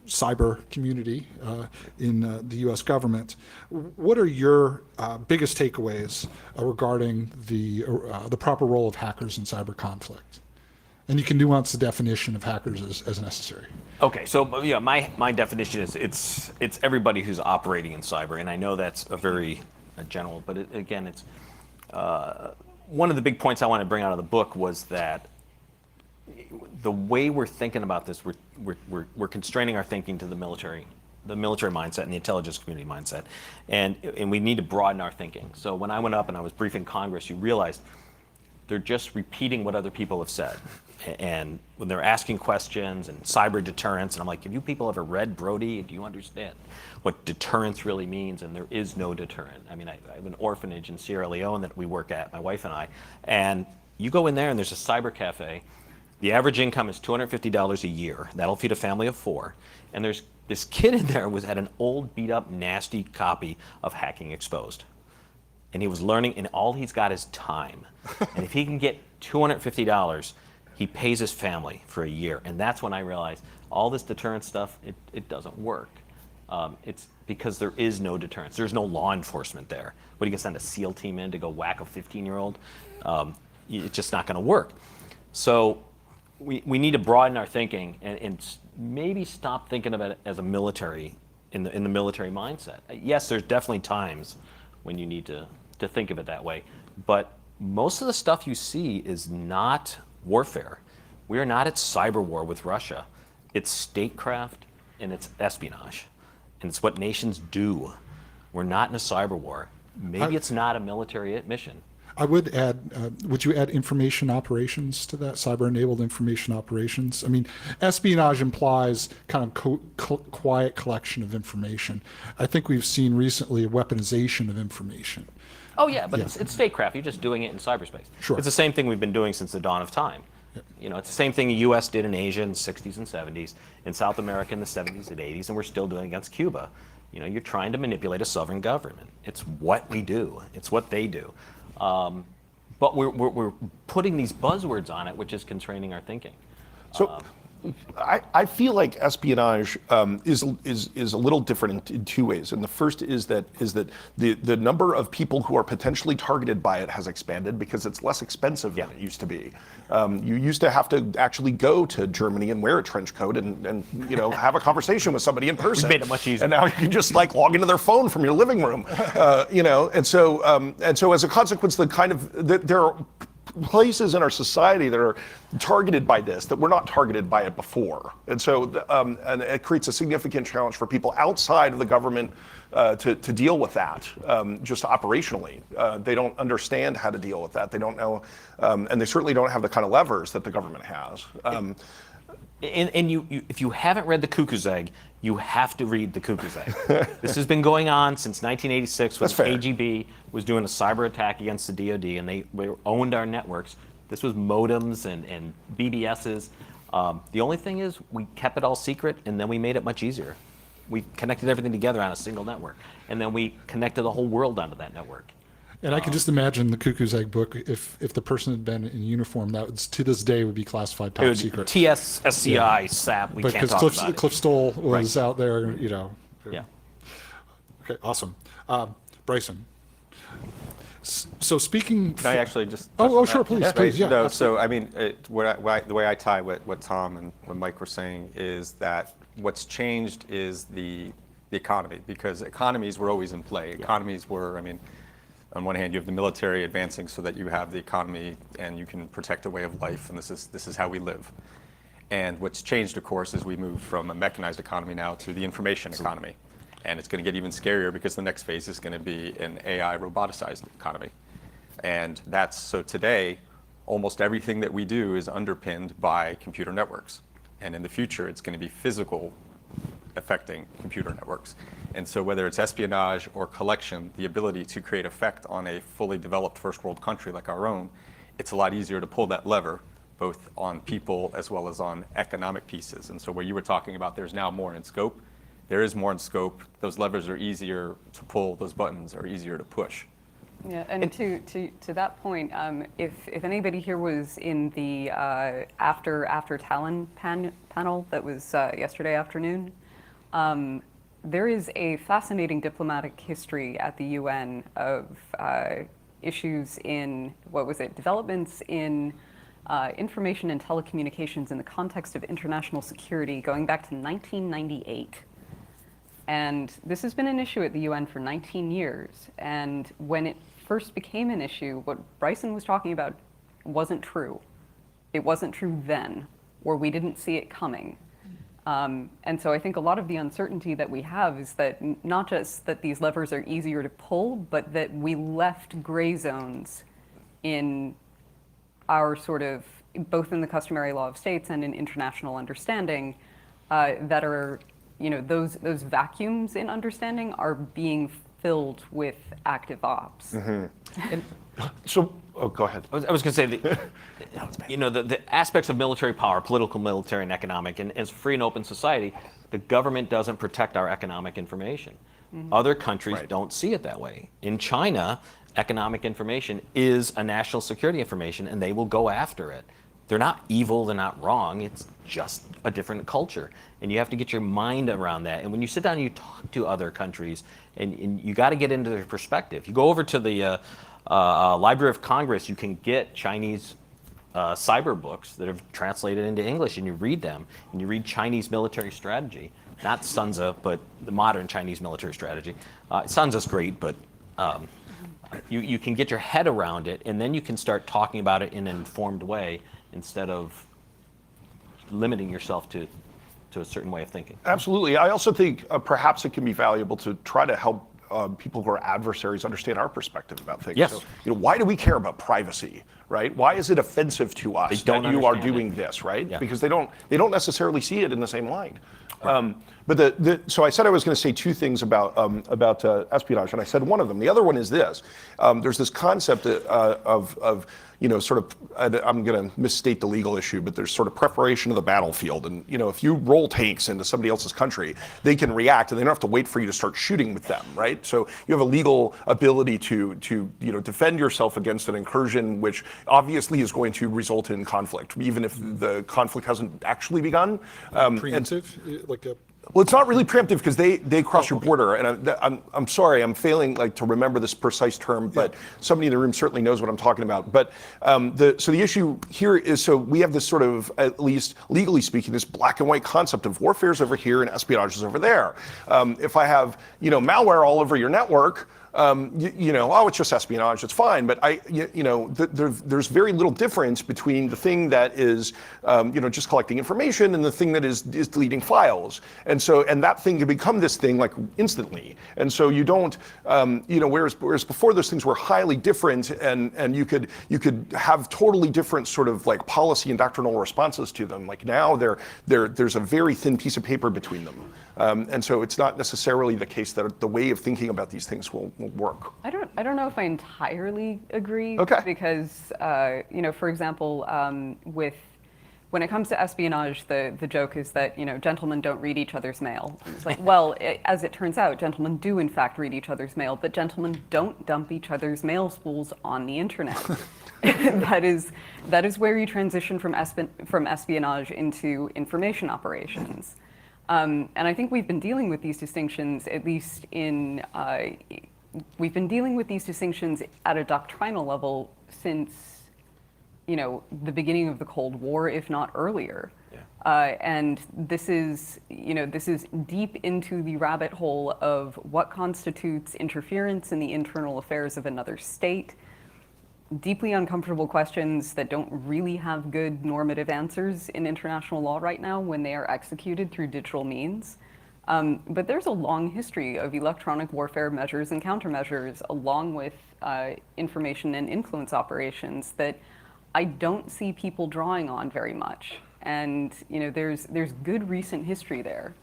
cyber community in the U.S. government. What are your biggest takeaways regarding the proper role of hackers in cyber conflict? And you can nuance the definition of hackers as necessary. Okay, so yeah, my definition is it's everybody who's operating in cyber, and I know that's a very general, but again, it's one of the big points I want to bring out of the book was that the way we're thinking about this, we're constraining our thinking to the military mindset and the intelligence community mindset, and we need to broaden our thinking. So when I went up and I was briefing Congress, you realized they're just repeating what other people have said. And when they're asking questions and cyber deterrence, and I'm like, have you people ever read Brody? Do you understand what deterrence really means? And there is no deterrent. I mean, I have an orphanage in Sierra Leone that we work at, my wife and I, and you go in there and there's a cyber cafe. The average income is $250 a year. That'll feed a family of 4. And there's this kid in there was at an old, beat up, nasty copy of Hacking Exposed. And he was learning, and all he's got is time. And if he can get $250, he pays his family for a year. And that's when I realized all this deterrence stuff, it doesn't work. It's because there is no deterrence. There's no law enforcement there. What, are you going to send a SEAL team in to go whack a 15-year-old? It's just not going to work. So we need to broaden our thinking and maybe stop thinking about it as a military, in the military mindset. Yes, there's definitely times when you need to think of it that way. But most of the stuff you see is not warfare. We are not at cyber war with Russia. It's statecraft and it's espionage. And it's what nations do. We're not in a cyber war. Maybe it's not a military mission. I would add, would you add information operations to that, cyber-enabled information operations? I mean, espionage implies kind of quiet collection of information. I think we've seen recently a weaponization of information. Oh yeah, but it's statecraft. You're just doing it in cyberspace. Sure. It's the same thing we've been doing since the dawn of time. You know, it's the same thing the U.S. did in Asia in the 60s and 70s, in South America in the 70s and 80s, and we're still doing against Cuba. You know, you're trying to manipulate a sovereign government. It's what we do. It's what they do. But we're putting these buzzwords on it, which is constraining our thinking. So I feel like espionage is a little different in two ways. And the first is that the number of people who are potentially targeted by it has expanded because it's less expensive than it used to be. You used to have to actually go to Germany and wear a trench coat and you know, have a conversation with somebody in person. We made it much easier. And now you can just like log into their phone from your living room, you know. And so as a consequence, there are places in our society that are targeted by this that were not targeted by it before, and so and it creates a significant challenge for people outside of the government to deal with that just operationally. They don't understand how to deal with that. They don't know, and they certainly don't have the kind of levers that the government has. And if you haven't read The Cuckoo's Egg, you have to read The Cuckoo's Egg. This has been going on since 1986 when KGB was doing a cyber attack against the DoD, and they owned our networks. This was modems and BBSs. The only thing is we kept it all secret, and then we made it much easier. We connected everything together on a single network, and then we connected the whole world onto that network. And I can just imagine the Cuckoo's Egg book, if the person had been in uniform, that would, to this day would be classified top secret. TSSCI, SAP, we can't talk about it. Cliff Stoll was out there, you know. Yeah. Okay, awesome. Bryson. So speaking. Can I actually just? Oh, sure, please, please, yeah. No, so I mean, the way I tie what Tom and what Mike were saying is that what's changed is the economy, because economies were always in play. Economies were, I mean, on one hand, you have the military advancing so that you have the economy and you can protect a way of life, and this is how we live. And what's changed, of course, is we moved from a mechanized economy now to the information economy. And it's going to get even scarier because the next phase is going to be an AI roboticized economy. And so today, almost everything that we do is underpinned by computer networks. And in the future, it's going to be physical affecting computer networks. And so whether it's espionage or collection, the ability to create effect on a fully developed first world country like our own, it's a lot easier to pull that lever, both on people as well as on economic pieces. And so where you were talking about there's now more in scope, there is more in scope. Those levers are easier to pull, those buttons are easier to push. Yeah, and to that point, if anybody here was in the after Talon panel that was yesterday afternoon, there is a fascinating diplomatic history at the UN of issues in, developments in information and telecommunications in the context of international security going back to 1998. And this has been an issue at the UN for 19 years. And when it first became an issue, what Bryson was talking about wasn't true. It wasn't true then, or we didn't see it coming. And so I think a lot of the uncertainty that we have is that not just that these levers are easier to pull, but that we left gray zones in our sort of, both in the customary law of states and in international understanding, that are, you know, those vacuums in understanding are being filled with active ops. Mm-hmm. And so, go ahead. I was going to say, you know, the aspects of military power, political, military, and economic, and as free and open society, the government doesn't protect our economic information. Mm-hmm. Other countries don't see it that way. In China, economic information is a national security information, and they will go after it. They're not evil, they're not wrong, it's just a different culture. And you have to get your mind around that. And when you sit down and you talk to other countries, and you got to get into their perspective. You go over to the Library of Congress, you can get Chinese cyber books that have translated into English, and you read them, and you read Chinese military strategy. Not Sun Tzu, but the modern Chinese military strategy. Sun Tzu's great, but you can get your head around it, and then you can start talking about it in an informed way instead of limiting yourself to a certain way of thinking. Absolutely. I also think perhaps it can be valuable to try to help people who are adversaries understand our perspective about things. Yes. So, why do we care about privacy, right? Why is it offensive to us don't that you are understand doing it. this, right? Yeah. Because they don't necessarily see it in the same light. But so I said I was going to say two things about espionage, and I said one of them. The other one is this: there's this concept of sort of, I'm going to misstate the legal issue, but there's sort of preparation of the battlefield. And if you roll tanks into somebody else's country, they can react, and they don't have to wait for you to start shooting with them, right? So you have a legal ability to defend yourself against an incursion, which obviously is going to result in conflict, even if the conflict hasn't actually begun. Preemptive, like a. Well, it's not really preemptive because they cross your border, and I'm sorry, I'm failing to remember this precise term, but somebody in the room certainly knows what I'm talking about. But so the issue here is, so we have this sort of, at least legally speaking, this black and white concept of warfare is over here and espionage is over there. If I have malware all over your network, it's just espionage, it's fine. But there's very little difference between the thing that is, just collecting information and the thing that is deleting files. And that thing can become this thing like instantly. And so you don't, whereas before those things were highly different, and you could have totally different sort of like policy and doctrinal responses to them. Like now there's a very thin piece of paper between them. And so it's not necessarily the case that the way of thinking about these things will work. I don't know if I entirely agree. Okay. Because for example, when it comes to espionage, the joke is that gentlemen don't read each other's mail. It's like, well, as it turns out, gentlemen do in fact read each other's mail, but gentlemen don't dump each other's mail spools on the internet. That is where you transition from espionage into information operations. And I think we've been dealing with these distinctions, at least we've been dealing with these distinctions at a doctrinal level since, the beginning of the Cold War, if not earlier. Yeah. And this is deep into the rabbit hole of what constitutes interference in the internal affairs of another state. Deeply uncomfortable questions that don't really have good normative answers in international law right now when they are executed through digital means. But there's a long history of electronic warfare measures and countermeasures, along with information and influence operations, that I don't see people drawing on very much. And there's good recent history there.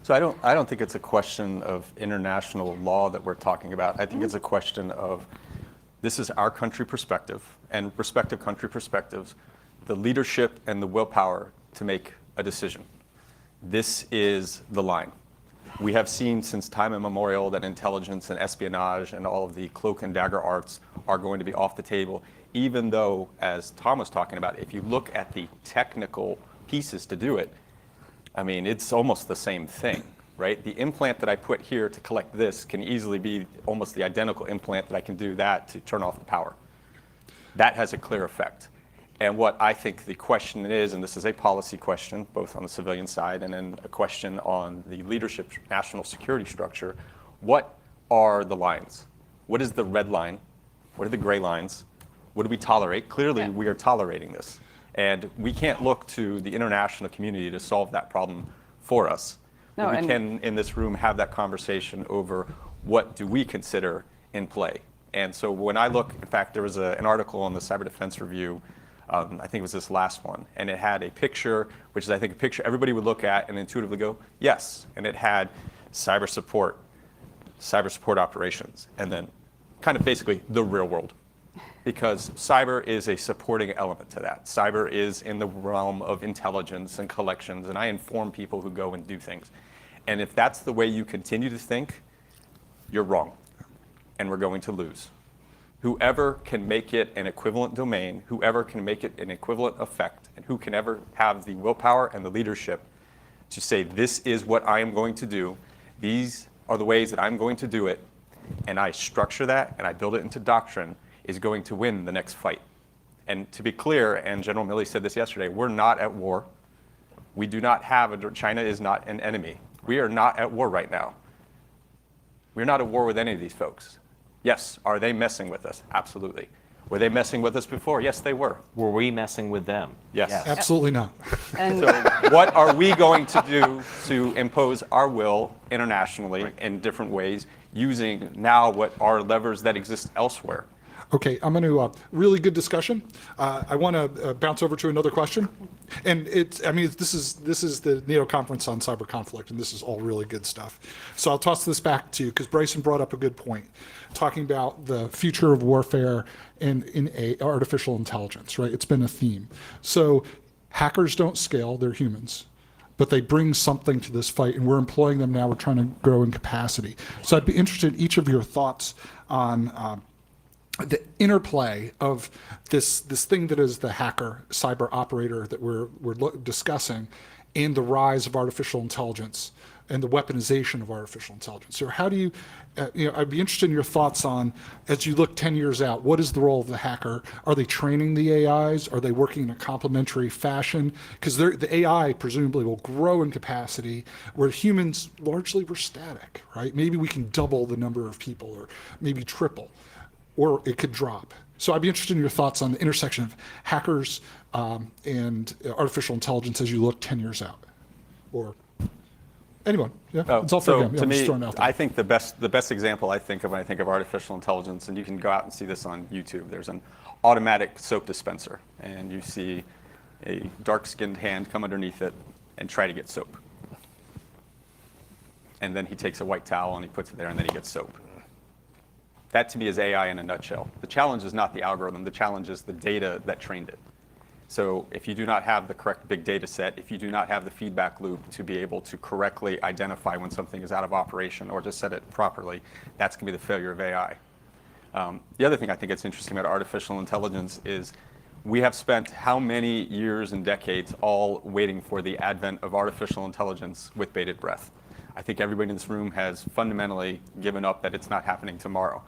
So I don't think it's a question of international law that we're talking about. I think it's a question of, this is our country perspective, and respective country perspectives, the leadership and the willpower to make a decision. This is the line. We have seen since time immemorial that intelligence and espionage and all of the cloak and dagger arts are going to be off the table, even though, as Tom was talking about, if you look at the technical pieces to do it, I mean, it's almost the same thing. Right? The implant that I put here to collect this can easily be almost the identical implant that I can do that to turn off the power. That has a clear effect. And what I think the question is, and this is a policy question, both on the civilian side and then a question on the leadership national security structure, what are the lines? What is the red line? What are the gray lines? What do we tolerate? Clearly, we are tolerating this. And we can't look to the international community to solve that problem for us. No, we can, in this room, have that conversation over what do we consider in play. And so when I look, in fact, there was an article on the Cyber Defense Review, I think it was this last one, and it had a picture, which is, I think, a picture everybody would look at and intuitively go, yes. And it had cyber support operations, and then kind of basically the real world. Because cyber is a supporting element to that. Cyber is in the realm of intelligence and collections, and I inform people who go and do things. And if that's the way you continue to think, you're wrong, and we're going to lose. Whoever can make it an equivalent domain, whoever can make it an equivalent effect, and who can ever have the willpower and the leadership to say, this is what I am going to do, these are the ways that I'm going to do it, and I structure that, and I build it into doctrine, is going to win the next fight. And to be clear, and General Milley said this yesterday, we're not at war. We do not have, China is not an enemy. We are not at war right now. We're not at war with any of these folks. Yes, are they messing with us? Absolutely. Were they messing with us before? Yes, they were. Were we messing with them? Yes. Absolutely not. And So what are we going to do to impose our will internationally in different ways using now what are levers that exist elsewhere. Okay, I'm going to, really good discussion. I want to bounce over to another question. And this is the NATO conference on cyber conflict, and this is all really good stuff. So I'll toss this back to you, because Bryson brought up a good point, talking about the future of warfare and in artificial intelligence, right? It's been a theme. So hackers don't scale, they're humans, but they bring something to this fight, and we're employing them now. We're trying to grow in capacity. So I'd be interested in each of your thoughts on the interplay of this thing that is the hacker, cyber operator that we're discussing, and the rise of artificial intelligence and the weaponization of artificial intelligence. So how do you, I'd be interested in your thoughts on, as you look 10 years out, what is the role of the hacker? Are they training the AIs? Are they working in a complementary fashion? Because the AI presumably will grow in capacity, where humans largely were static, right? Maybe we can double the number of people, or maybe triple, or it could drop. So I'd be interested in your thoughts on the intersection of hackers and artificial intelligence as you look 10 years out, or anyone. Yeah, it's all for him. To I'm just me, throwing it out there. I think the best example I think of when I think of artificial intelligence, and you can go out and see this on YouTube, there's an automatic soap dispenser, and you see a dark-skinned hand come underneath it and try to get soap. And then he takes a white towel and he puts it there, and then he gets soap. That, to me, is AI in a nutshell. The challenge is not the algorithm. The challenge is the data that trained it. So if you do not have the correct big data set, if you do not have the feedback loop to be able to correctly identify when something is out of operation or to set it properly, that's going to be the failure of AI. The other thing I think it's interesting about artificial intelligence is we have spent how many years and decades all waiting for the advent of artificial intelligence with bated breath. I think everybody in this room has fundamentally given up that it's not happening tomorrow.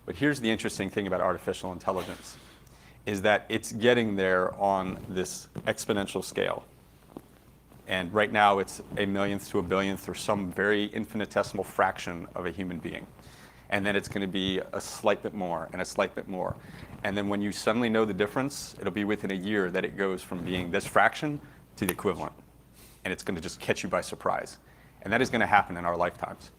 But here's the interesting thing about artificial intelligence, is that it's getting there on this exponential scale. And right now it's a millionth to a billionth, or some very infinitesimal fraction of a human being. And then it's going to be a slight bit more and a slight bit more. And then when you suddenly know the difference, it'll be within a year that it goes from being this fraction to the equivalent. And it's going to just catch you by surprise. And that is going to happen in our lifetimes.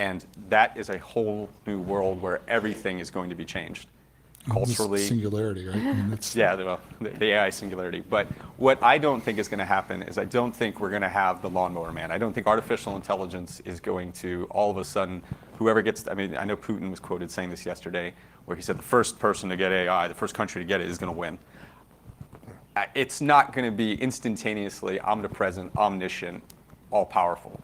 And that is a whole new world where everything is going to be changed. Culturally. Singularity, right? I mean, Yeah, well, the AI singularity. But what I don't think is going to happen is I don't think we're going to have the lawnmower man. I don't think artificial intelligence is going to all of a sudden, whoever gets, I mean, I know Putin was quoted saying this yesterday, where he said the first person to get AI, the first country to get it is going to win. It's not going to be instantaneously omnipresent, omniscient, all-powerful.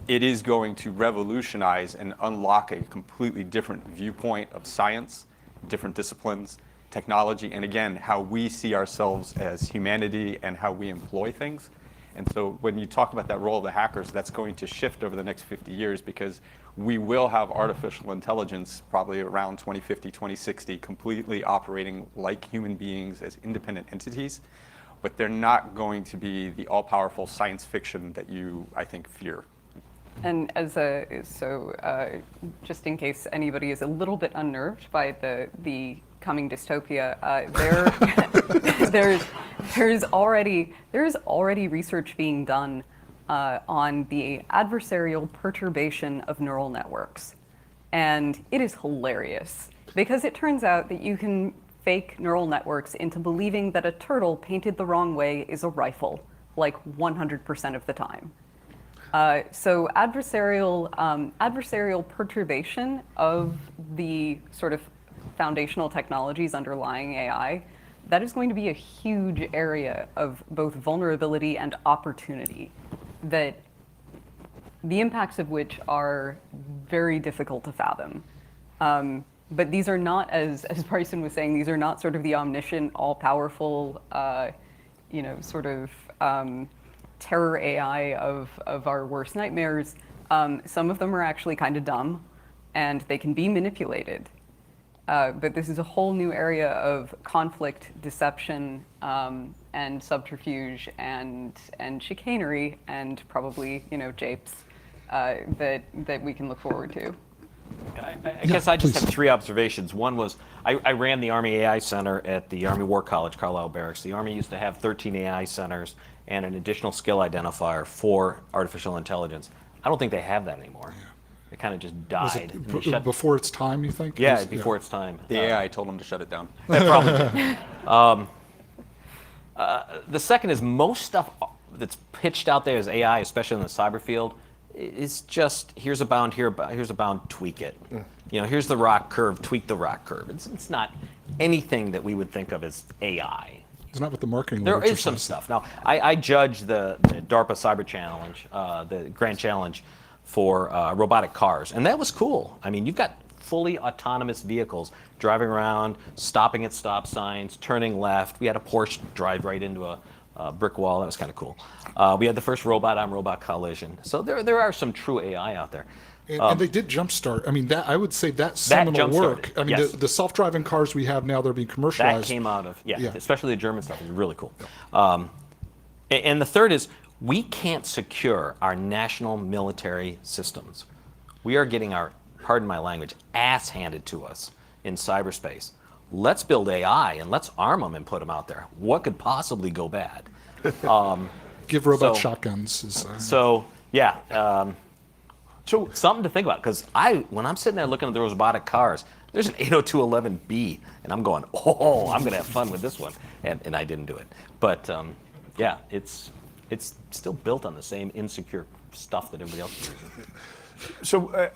It is going to revolutionize and unlock a completely different viewpoint of science, different disciplines, technology, and again, how we see ourselves as humanity and how we employ things. And so when you talk about that role of the hackers, that's going to shift over the next 50 years, because we will have artificial intelligence probably around 2050, 2060, completely operating like human beings as independent entities, but they're not going to be the all-powerful science fiction that you, I think, fear. And just in case anybody is a little bit unnerved by the coming dystopia, there's already research being done on the adversarial perturbation of neural networks, and it is hilarious because it turns out that you can fake neural networks into believing that a turtle painted the wrong way is a rifle, like 100% of the time. So adversarial perturbation of the sort of foundational technologies underlying AI, that is going to be a huge area of both vulnerability and opportunity, that the impacts of which are very difficult to fathom. But these are not, as Bryson was saying, these are not sort of the omniscient, all-powerful, terror AI of our worst nightmares. Some of them are actually kind of dumb, and they can be manipulated. But this is a whole new area of conflict, deception, and subterfuge, and chicanery, and probably japes that we can look forward to. I guess I just have three observations. One was, I ran the Army AI Center at the Army War College, Carlisle Barracks. The Army used to have 13 AI centers and an additional skill identifier for artificial intelligence. I don't think they have that anymore. It kind of just Was died. it and they shut- before its time, you think? yeah, Was- before its time. The AI told them to shut it down. The second is most stuff that's pitched out there as AI, especially in the cyber field, is just here's a bound, here's a bound, tweak it. Here's the rock curve, tweak the rock curve. It's not anything that we would think of as AI. It's not what the marketing There literature is some says. stuff. Now, I judge the DARPA Cyber Challenge, the Grand Challenge for robotic cars, and that was cool. I mean, you've got fully autonomous vehicles driving around, stopping at stop signs, turning left. We had a Porsche drive right into a brick wall. That was kind of cool. We had the first robot-on-robot collision. So there are some true AI out there. And they did jumpstart. I mean, I would say that seminal work. jump-started, I mean, yes. the self-driving cars we have now, they're being commercialized. That came out of, Yeah. especially the German stuff is really cool. And the third is, we can't secure our national military systems. We are getting our, pardon my language, ass handed to us in cyberspace. Let's build AI and let's arm them and put them out there. What could possibly go bad? Give robot So- shotguns. So, yeah, So something to think about. Because when I'm sitting there looking at those robotic cars, there's an 802.11b, and I'm going, oh, I'm going to have fun with this one. And I didn't do it. But yeah, it's still built on the same insecure stuff that everybody else is using. So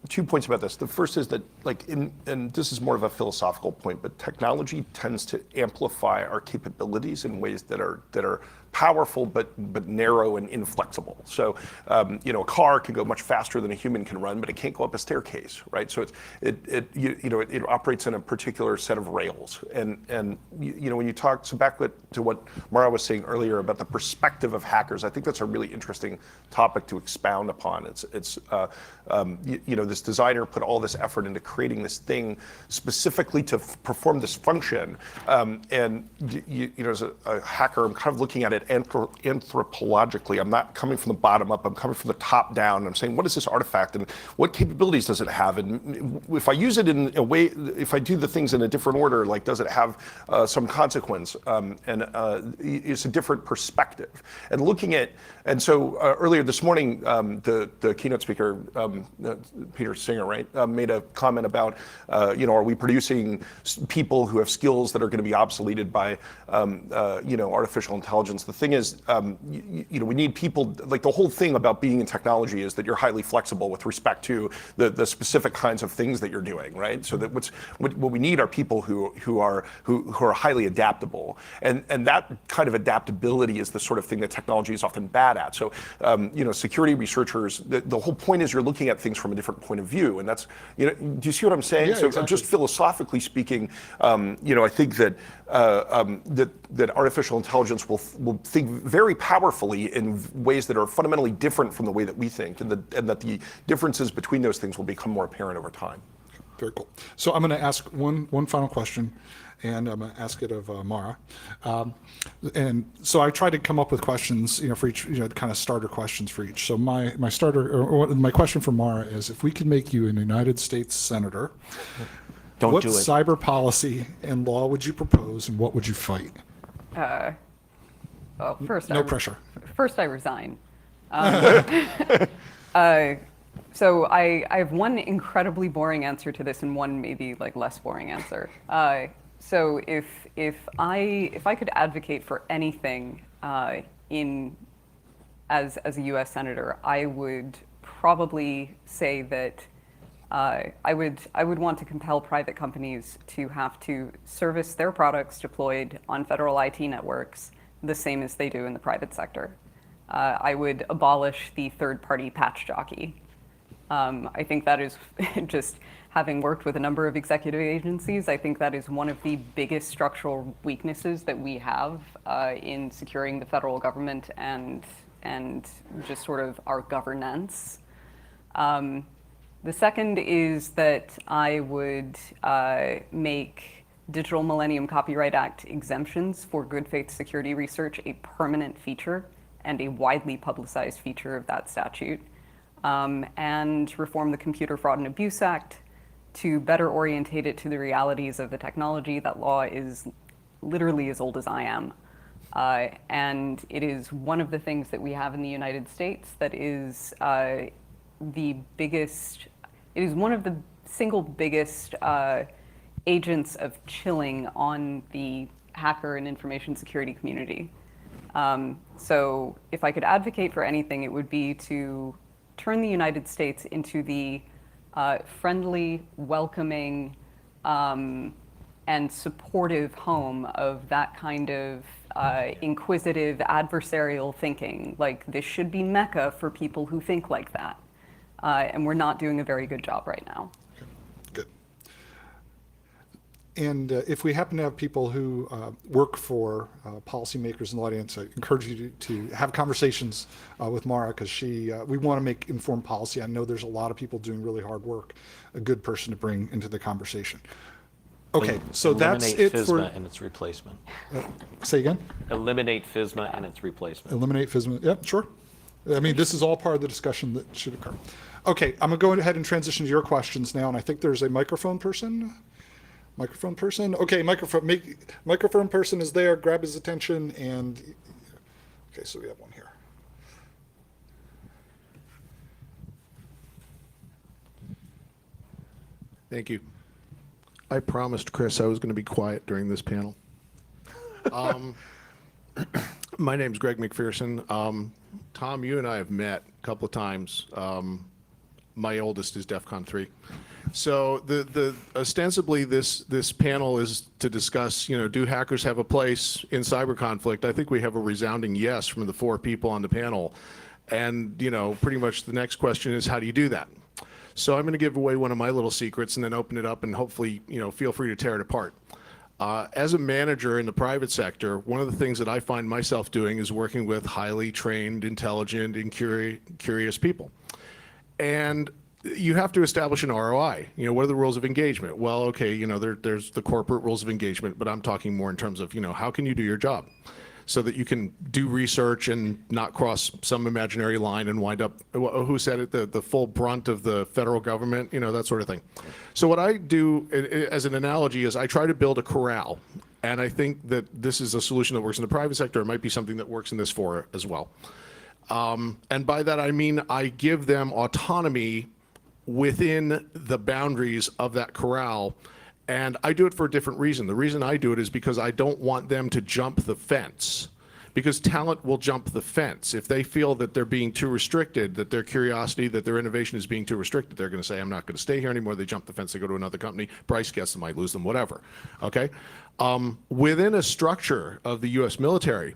2 points about this. The first is that, and this is more of a philosophical point, but technology tends to amplify our capabilities in ways that are powerful but narrow and inflexible. So a car can go much faster than a human can run, but it can't go up a staircase, right? So it operates in a particular set of rails. And when you talk, so back to what Mara was saying earlier about the perspective of hackers, I think that's a really interesting topic to expound upon. This designer put all this effort into creating this thing specifically to perform this function. As a hacker, I'm kind of looking at it anthropologically. I'm not coming from the bottom up. I'm coming from the top down. I'm saying, what is this artifact and what capabilities does it have? And if I use it in a way, if I do the things in a different order, does it have some consequence? It's a different perspective. And looking at, and so earlier this morning, the keynote speaker, Peter Singer, right, made a comment about, are we producing people who have skills that are going to be obsoleted by, artificial intelligence? The thing is, we need people, the whole thing about being in technology is that you're highly flexible with respect to the specific kinds of things that you're doing, right? So that what we need are people who are highly adaptable, and that kind of adaptability is the sort of thing that technology is often bad at. So, security researchers, the whole point is you're looking at things from a different point of view, and that's, do you see what I'm saying? Yeah, So exactly. just philosophically speaking, I think that that artificial intelligence will think very powerfully in ways that are fundamentally different from the way that we think, and that the differences between those things will become more apparent over time. Very cool. So I'm going to ask one final question, and I'm going to ask it of Mara. And so I tried to come up with questions, for each, kind of starter questions for each. So my question for Mara is, if we could make you a United States Senator, what do it. cyber policy and law would you propose, and what would you fight? Well, first, No pressure. First, I resign. So I have one incredibly boring answer to this, and one maybe less boring answer. So if I could advocate for anything as a U.S. senator, I would probably say that I would want to compel private companies to have to service their products deployed on federal IT networks the same as they do in the private sector. I would abolish the third-party patch jockey. I think that is just having worked with a number of executive agencies, I think that is one of the biggest structural weaknesses that we have in securing the federal government and just sort of our governance. The second is that I would make Digital Millennium Copyright Act exemptions for good faith security research a permanent feature and a widely publicized feature of that statute, and reform the Computer Fraud and Abuse Act to better orientate it to the realities of the technology. That law is literally as old as I am. And it is one of the things that we have in the United States that is the biggest, it is one of the single biggest agents of chilling on the hacker and information security community. So if I could advocate for anything, it would be to turn the United States into the friendly, welcoming, and supportive home of that kind of inquisitive, adversarial thinking. Like, this should be Mecca for people who think like that. And we're not doing a very good job right now. Good. And if we happen to have people who work for policymakers in the audience, I encourage you to have conversations with Mara, because we want to make informed policy. I know there's a lot of people doing really hard work, a good person to bring into the conversation. Okay, so that's Eliminate it for. FSMA and its replacement. Say again? Eliminate FSMA and its replacement. Eliminate FSMA. Yep, sure. I mean, this is all part of the discussion that should occur. Okay, I'm going to go ahead and transition to your questions now, and I think there's a microphone person. Microphone person. Okay, microphone person is there. Grab his attention, and okay, so we have one here. Thank you. I promised Chris I was going to be quiet during this panel. My name's Greg McPherson. Tom, you and I have met a couple of times. My oldest is DEF CON 3. So ostensibly this panel is to discuss, do hackers have a place in cyber conflict? I think we have a resounding yes from the 4 people on the panel. And, pretty much the next question is, how do you do that? So I'm going to give away one of my little secrets and then open it up, and hopefully, feel free to tear it apart. As a manager in the private sector, one of the things that I find myself doing is working with highly trained, intelligent, and curious people. And you have to establish an ROI. What are the rules of engagement? Well, okay, there's the corporate rules of engagement, but I'm talking more in terms of, how can you do your job so that you can do research and not cross some imaginary line and wind up, who said it, the full brunt of the federal government, that sort of thing. So what I do as an analogy is I try to build a corral. And I think that this is a solution that works in the private sector. It might be something that works in this fora as well. And by that, I mean, I give them autonomy within the boundaries of that corral. And I do it for a different reason. The reason I do it is because I don't want them to jump the fence. Because talent will jump the fence. If they feel that they're being too restricted, that their curiosity, that their innovation is being too restricted, they're going to say, I'm not going to stay here anymore. They jump the fence, they go to another company, price gets them, might lose them, whatever. Okay? Within a structure of the US military,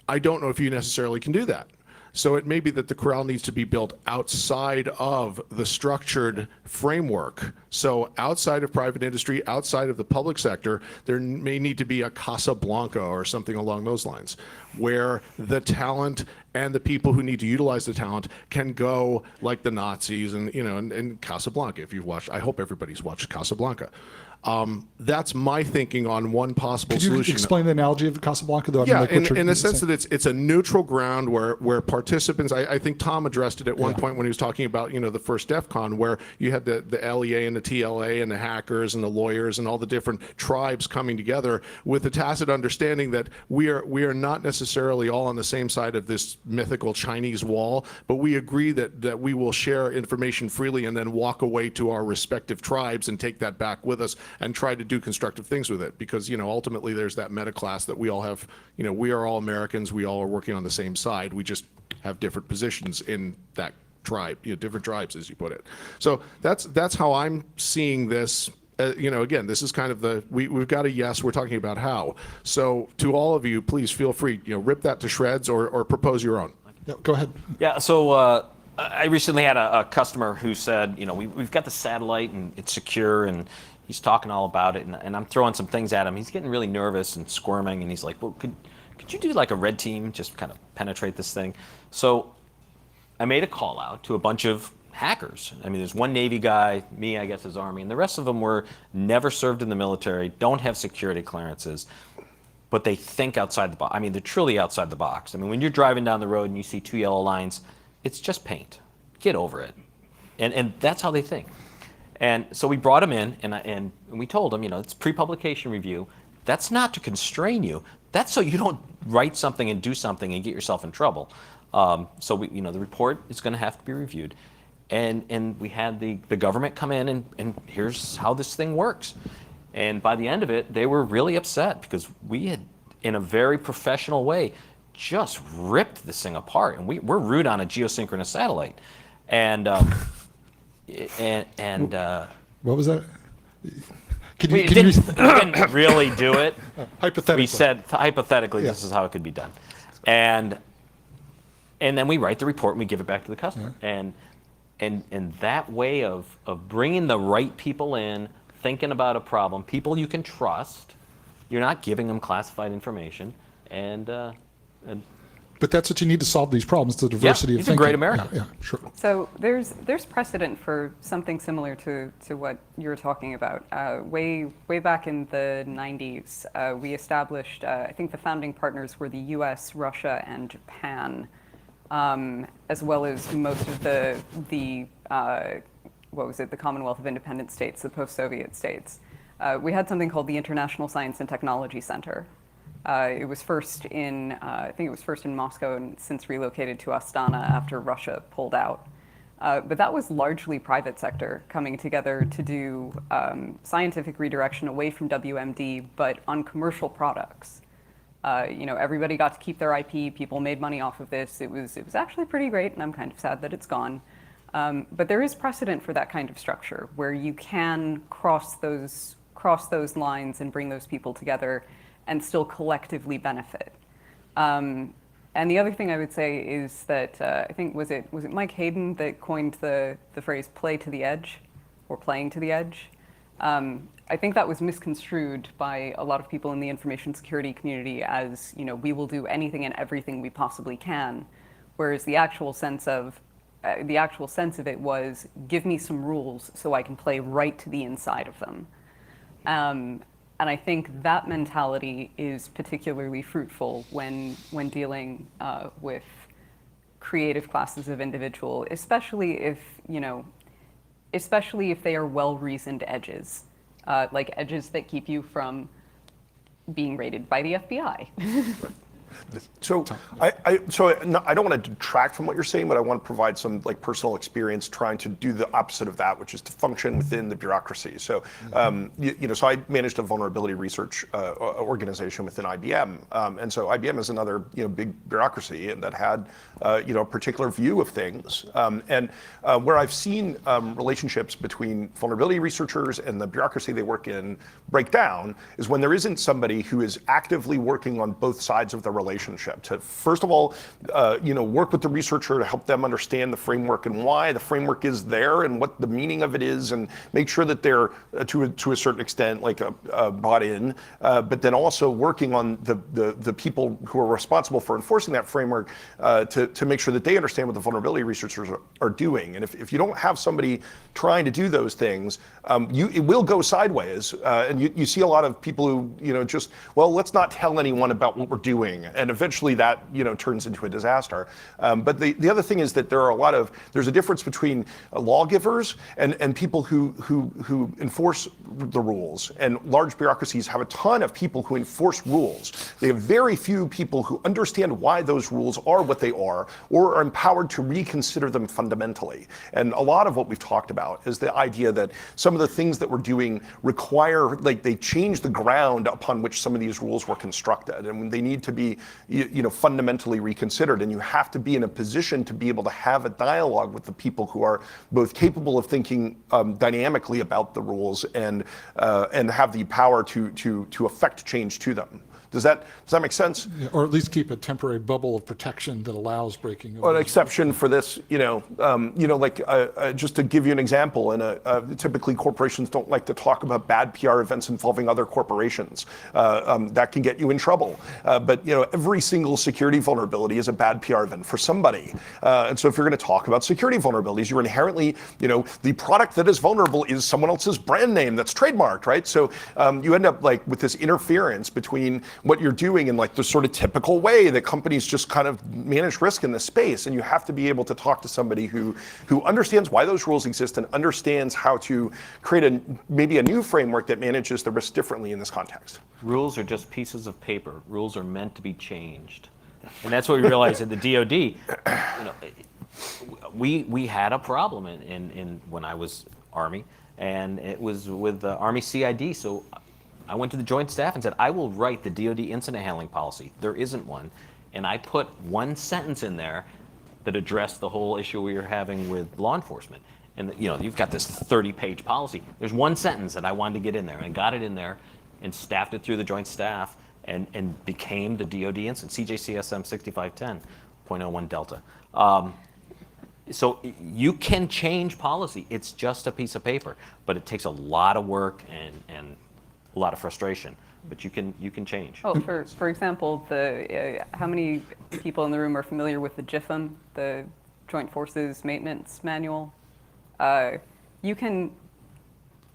I don't know if you necessarily can do that. So it may be that the corral needs to be built outside of the structured framework. So outside of private industry, outside of the public sector, there may need to be a Casablanca or something along those lines, where the talent and the people who need to utilize the talent can go like the Nazis and, and Casablanca. If you've watched, I hope everybody's watched Casablanca. That's my thinking on one possible Could you solution. explain the analogy of Casablanca, though? Yeah, in the sense that it's a neutral ground where participants, I think Tom addressed it at one point when he was talking about, the first DEF CON, where you had the LEA and the TLA and the hackers and the lawyers and all the different tribes coming together with the tacit understanding that we are not necessarily all on the same side of this mythical Chinese wall, but we agree that we will share information freely and then walk away to our respective tribes and take that back with us and try to do constructive things with it. Because, ultimately there's that meta class that we all have, we are all Americans, we all are working on the same side. We just have different positions in that tribe, different tribes, as you put it. So that's how I'm seeing this. Again, this is kind of we've got a yes, we're talking about how. So to all of you, please feel free, rip that to shreds or propose your own. Yeah, go ahead. Yeah, so I recently had a customer who said, we've got the satellite and it's secure, and he's talking all about it, and I'm throwing some things at him. He's getting really nervous and squirming, and he's like, well, could you do like a red team, just kind of penetrate this thing? So I made a call out to a bunch of hackers. I mean, there's one Navy guy, me, I guess, as Army, and the rest of them were never served in the military, don't have security clearances, but they think outside the box. I mean, they're truly outside the box. I mean, when you're driving down the road and you see 2 yellow lines, it's just paint. Get over it. And that's how they think. And so we brought him in, and we told him, it's pre-publication review. That's not to constrain you. That's so you don't write something and do something and get yourself in trouble. So the report is going to have to be reviewed. And we had the government come in and here's how this thing works. And by the end of it, they were really upset because we had, in a very professional way, just ripped this thing apart. And we're root on a geosynchronous satellite. And What was that? we didn't really do it. Hypothetically. We said, hypothetically, this is how it could be done. And then we write the report and we give it back to the customer. And that way of bringing the right people in, thinking about a problem, people you can trust, you're not giving them classified information, and But that's what you need to solve these problems, the diversity of he's a thinking. great American. Yeah, sure. So there's precedent for something similar to what you're talking about. Way back in the 90s, we established, I think the founding partners were the US, Russia, and Japan, as well as most of the what was it, the Commonwealth of Independent States, the post-Soviet states. We had something called the International Science and Technology Center. It was first in, I think it was first in Moscow and since relocated to Astana after Russia pulled out. But that was largely private sector coming together to do scientific redirection away from WMD, but on commercial products. Everybody got to keep their IP. People made money off of this. It was actually pretty great, and I'm kind of sad that it's gone. But there is precedent for that kind of structure where you can cross those lines and bring those people together and still collectively benefit. And the other thing I would say is that I think was it Mike Hayden that coined the phrase "play to the edge" or "playing to the edge." I think that was misconstrued by a lot of people in the information security community as, we will do anything and everything we possibly can, whereas the actual sense of it was, give me some rules so I can play right to the inside of them. And I think that mentality is particularly fruitful when dealing with creative classes of individual, especially if they are well-reasoned edges, like edges that keep you from being raided by the FBI. So I don't want to detract from what you're saying, but I want to provide some personal experience trying to do the opposite of that, which is to function within the bureaucracy. So so I managed a vulnerability research organization within IBM, and so IBM is another big bureaucracy, and that had a particular view of things. And where I've seen relationships between vulnerability researchers and the bureaucracy they work in break down is when there isn't somebody who is actively working on both sides of the relationship to, first of all, work with the researcher to help them understand the framework and why the framework is there and what the meaning of it is, and make sure that they're to a certain extent bought in, but then also working on the people who are responsible for enforcing that framework to make sure that they understand what the vulnerability researchers are doing. And if you don't have somebody trying to do those things, it will go sideways, and you see a lot of people who let's not tell anyone about what we're doing, and eventually that turns into a disaster. But the other thing is that there's a difference between lawgivers and people who enforce the rules. And large bureaucracies have a ton of people who enforce rules. They have very few people who understand why those rules are what they are, or are empowered to reconsider them fundamentally. And a lot of what we've talked about is the idea that some of the things that we're doing require, they change the ground upon which some of these rules were constructed, and they need to be fundamentally reconsidered. And you have to be in a position to be able to have a dialogue with the people who are both capable of thinking dynamically about the rules and have the power to affect change to them. Does that make sense? Yeah, or at least keep a temporary bubble of protection that allows breaking. An exception for this, just to give you an example, typically corporations don't like to talk about bad PR events involving other corporations. That can get you in trouble. But every single security vulnerability is a bad PR event for somebody. And so if you're going to talk about security vulnerabilities, you're inherently, the product that is vulnerable is someone else's brand name that's trademarked, right? So you end up with this interference between what you're doing in the sort of typical way that companies just kind of manage risk in this space. And you have to be able to talk to somebody who understands why those rules exist and understands how to create maybe a new framework that manages the risk differently in this context. Rules are just pieces of paper. Rules are meant to be changed. And that's what we realized at the DoD. we had a problem in when I was Army, and it was with the Army CID. So I went to the Joint Staff and said, I will write the DoD incident handling policy. There isn't one. And I put one sentence in there that addressed the whole issue we were having with law enforcement. And you've got this 30-page policy. There's one sentence that I wanted to get in there, and I got it in there and staffed it through the Joint Staff and became the DoD incident, CJCSM 6510.01 Delta. So you can change policy. It's just a piece of paper, but it takes a lot of work and a lot of frustration. But you can change. Oh, for example, how many people in the room are familiar with the JIFM, the Joint Forces Maintenance Manual? You can,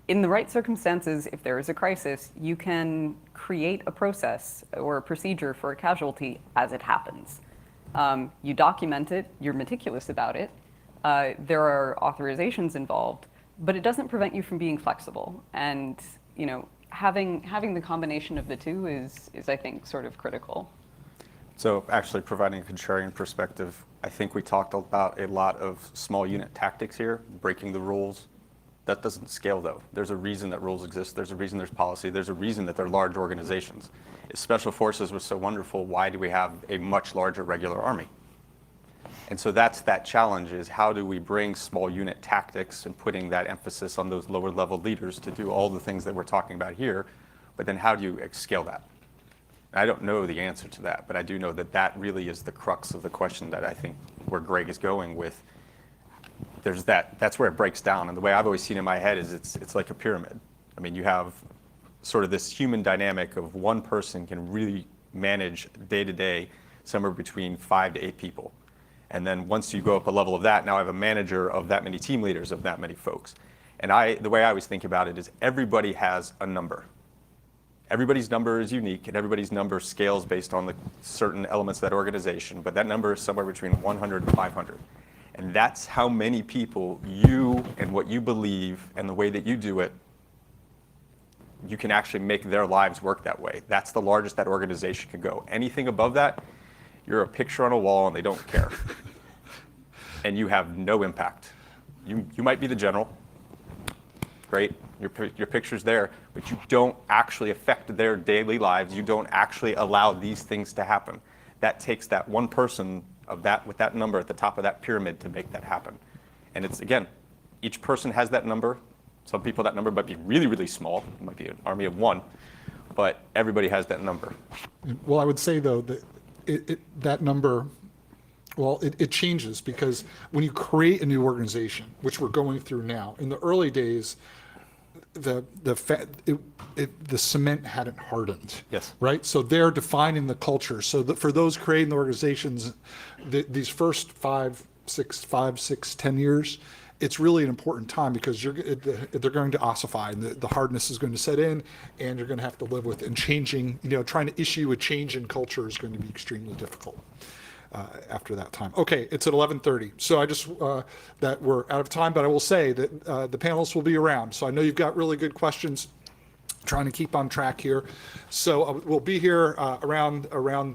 in the right circumstances, if there is a crisis, you can create a process or a procedure for a casualty as it happens. You document it, you're meticulous about it, there are authorizations involved, but it doesn't prevent you from being flexible. And having the combination of the two is I think sort of critical. So actually providing a contrarian perspective, I think we talked about a lot of small unit tactics here, breaking the rules. That doesn't scale though. There's a reason that rules exist. There's a reason there's policy. There's a reason that they're large organizations. If Special Forces was so wonderful, why do we have a much larger regular army? And so that's that challenge, is how do we bring small unit tactics and putting that emphasis on those lower level leaders to do all the things that we're talking about here, but then how do you scale that? I don't know the answer to that, but I do know that that really is the crux of the question that I think where Greg is going with. That's where it breaks down. And the way I've always seen it in my head is it's like a pyramid. I mean, you have sort of this human dynamic of one person can really manage day to day somewhere between 5 to 8 people. And then once you go up a level of that, now I have a manager of that many team leaders of that many folks. And the way I always think about it is everybody has a number. Everybody's number is unique, and everybody's number scales based on the certain elements of that organization, but that number is somewhere between 100 and 500. And that's how many people you and what you believe and the way that you do it, you can actually make their lives work that way. That's the largest that organization can go. Anything above that, you're a picture on a wall and they don't care. And you have no impact. You might be the general, great, your picture's there, but you don't actually affect their daily lives. You don't actually allow these things to happen. That takes that one person with that number at the top of that pyramid to make that happen. And it's, again, each person has that number. Some people, that number might be really, really small. It might be an army of one, but everybody has that number. Well, I would say, though, that that number, well, it changes, because when you create a new organization, which we're going through now, in the early days, the cement hadn't hardened. Yes. Right? So they're defining the culture. So that for those creating the organizations, these first 5, 6, 10 years, it's really an important time, because they're going to ossify, and the hardness is going to set in, and you're going to have to live with it. And changing, trying to issue a change in culture is going to be extremely difficult after that time. Okay, it's at 11:30. So I just, that we're out of time, but I will say that the panelists will be around. So I know you've got really good questions, trying to keep on track here. So we'll be here around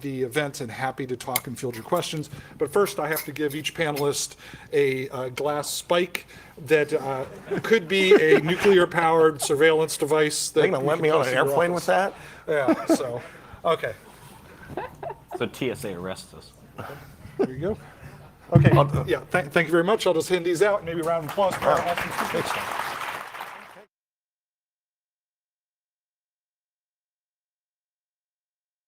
the event, and happy to talk and field your questions. But first, I have to give each panelist a glass spike that could be a nuclear-powered surveillance device. They're going to let me on an airplane with that? Yeah, so, okay. So TSA arrests us. There you go. Okay, yeah, thank you very much. I'll just hand these out, maybe a round of applause for our awesome speakers.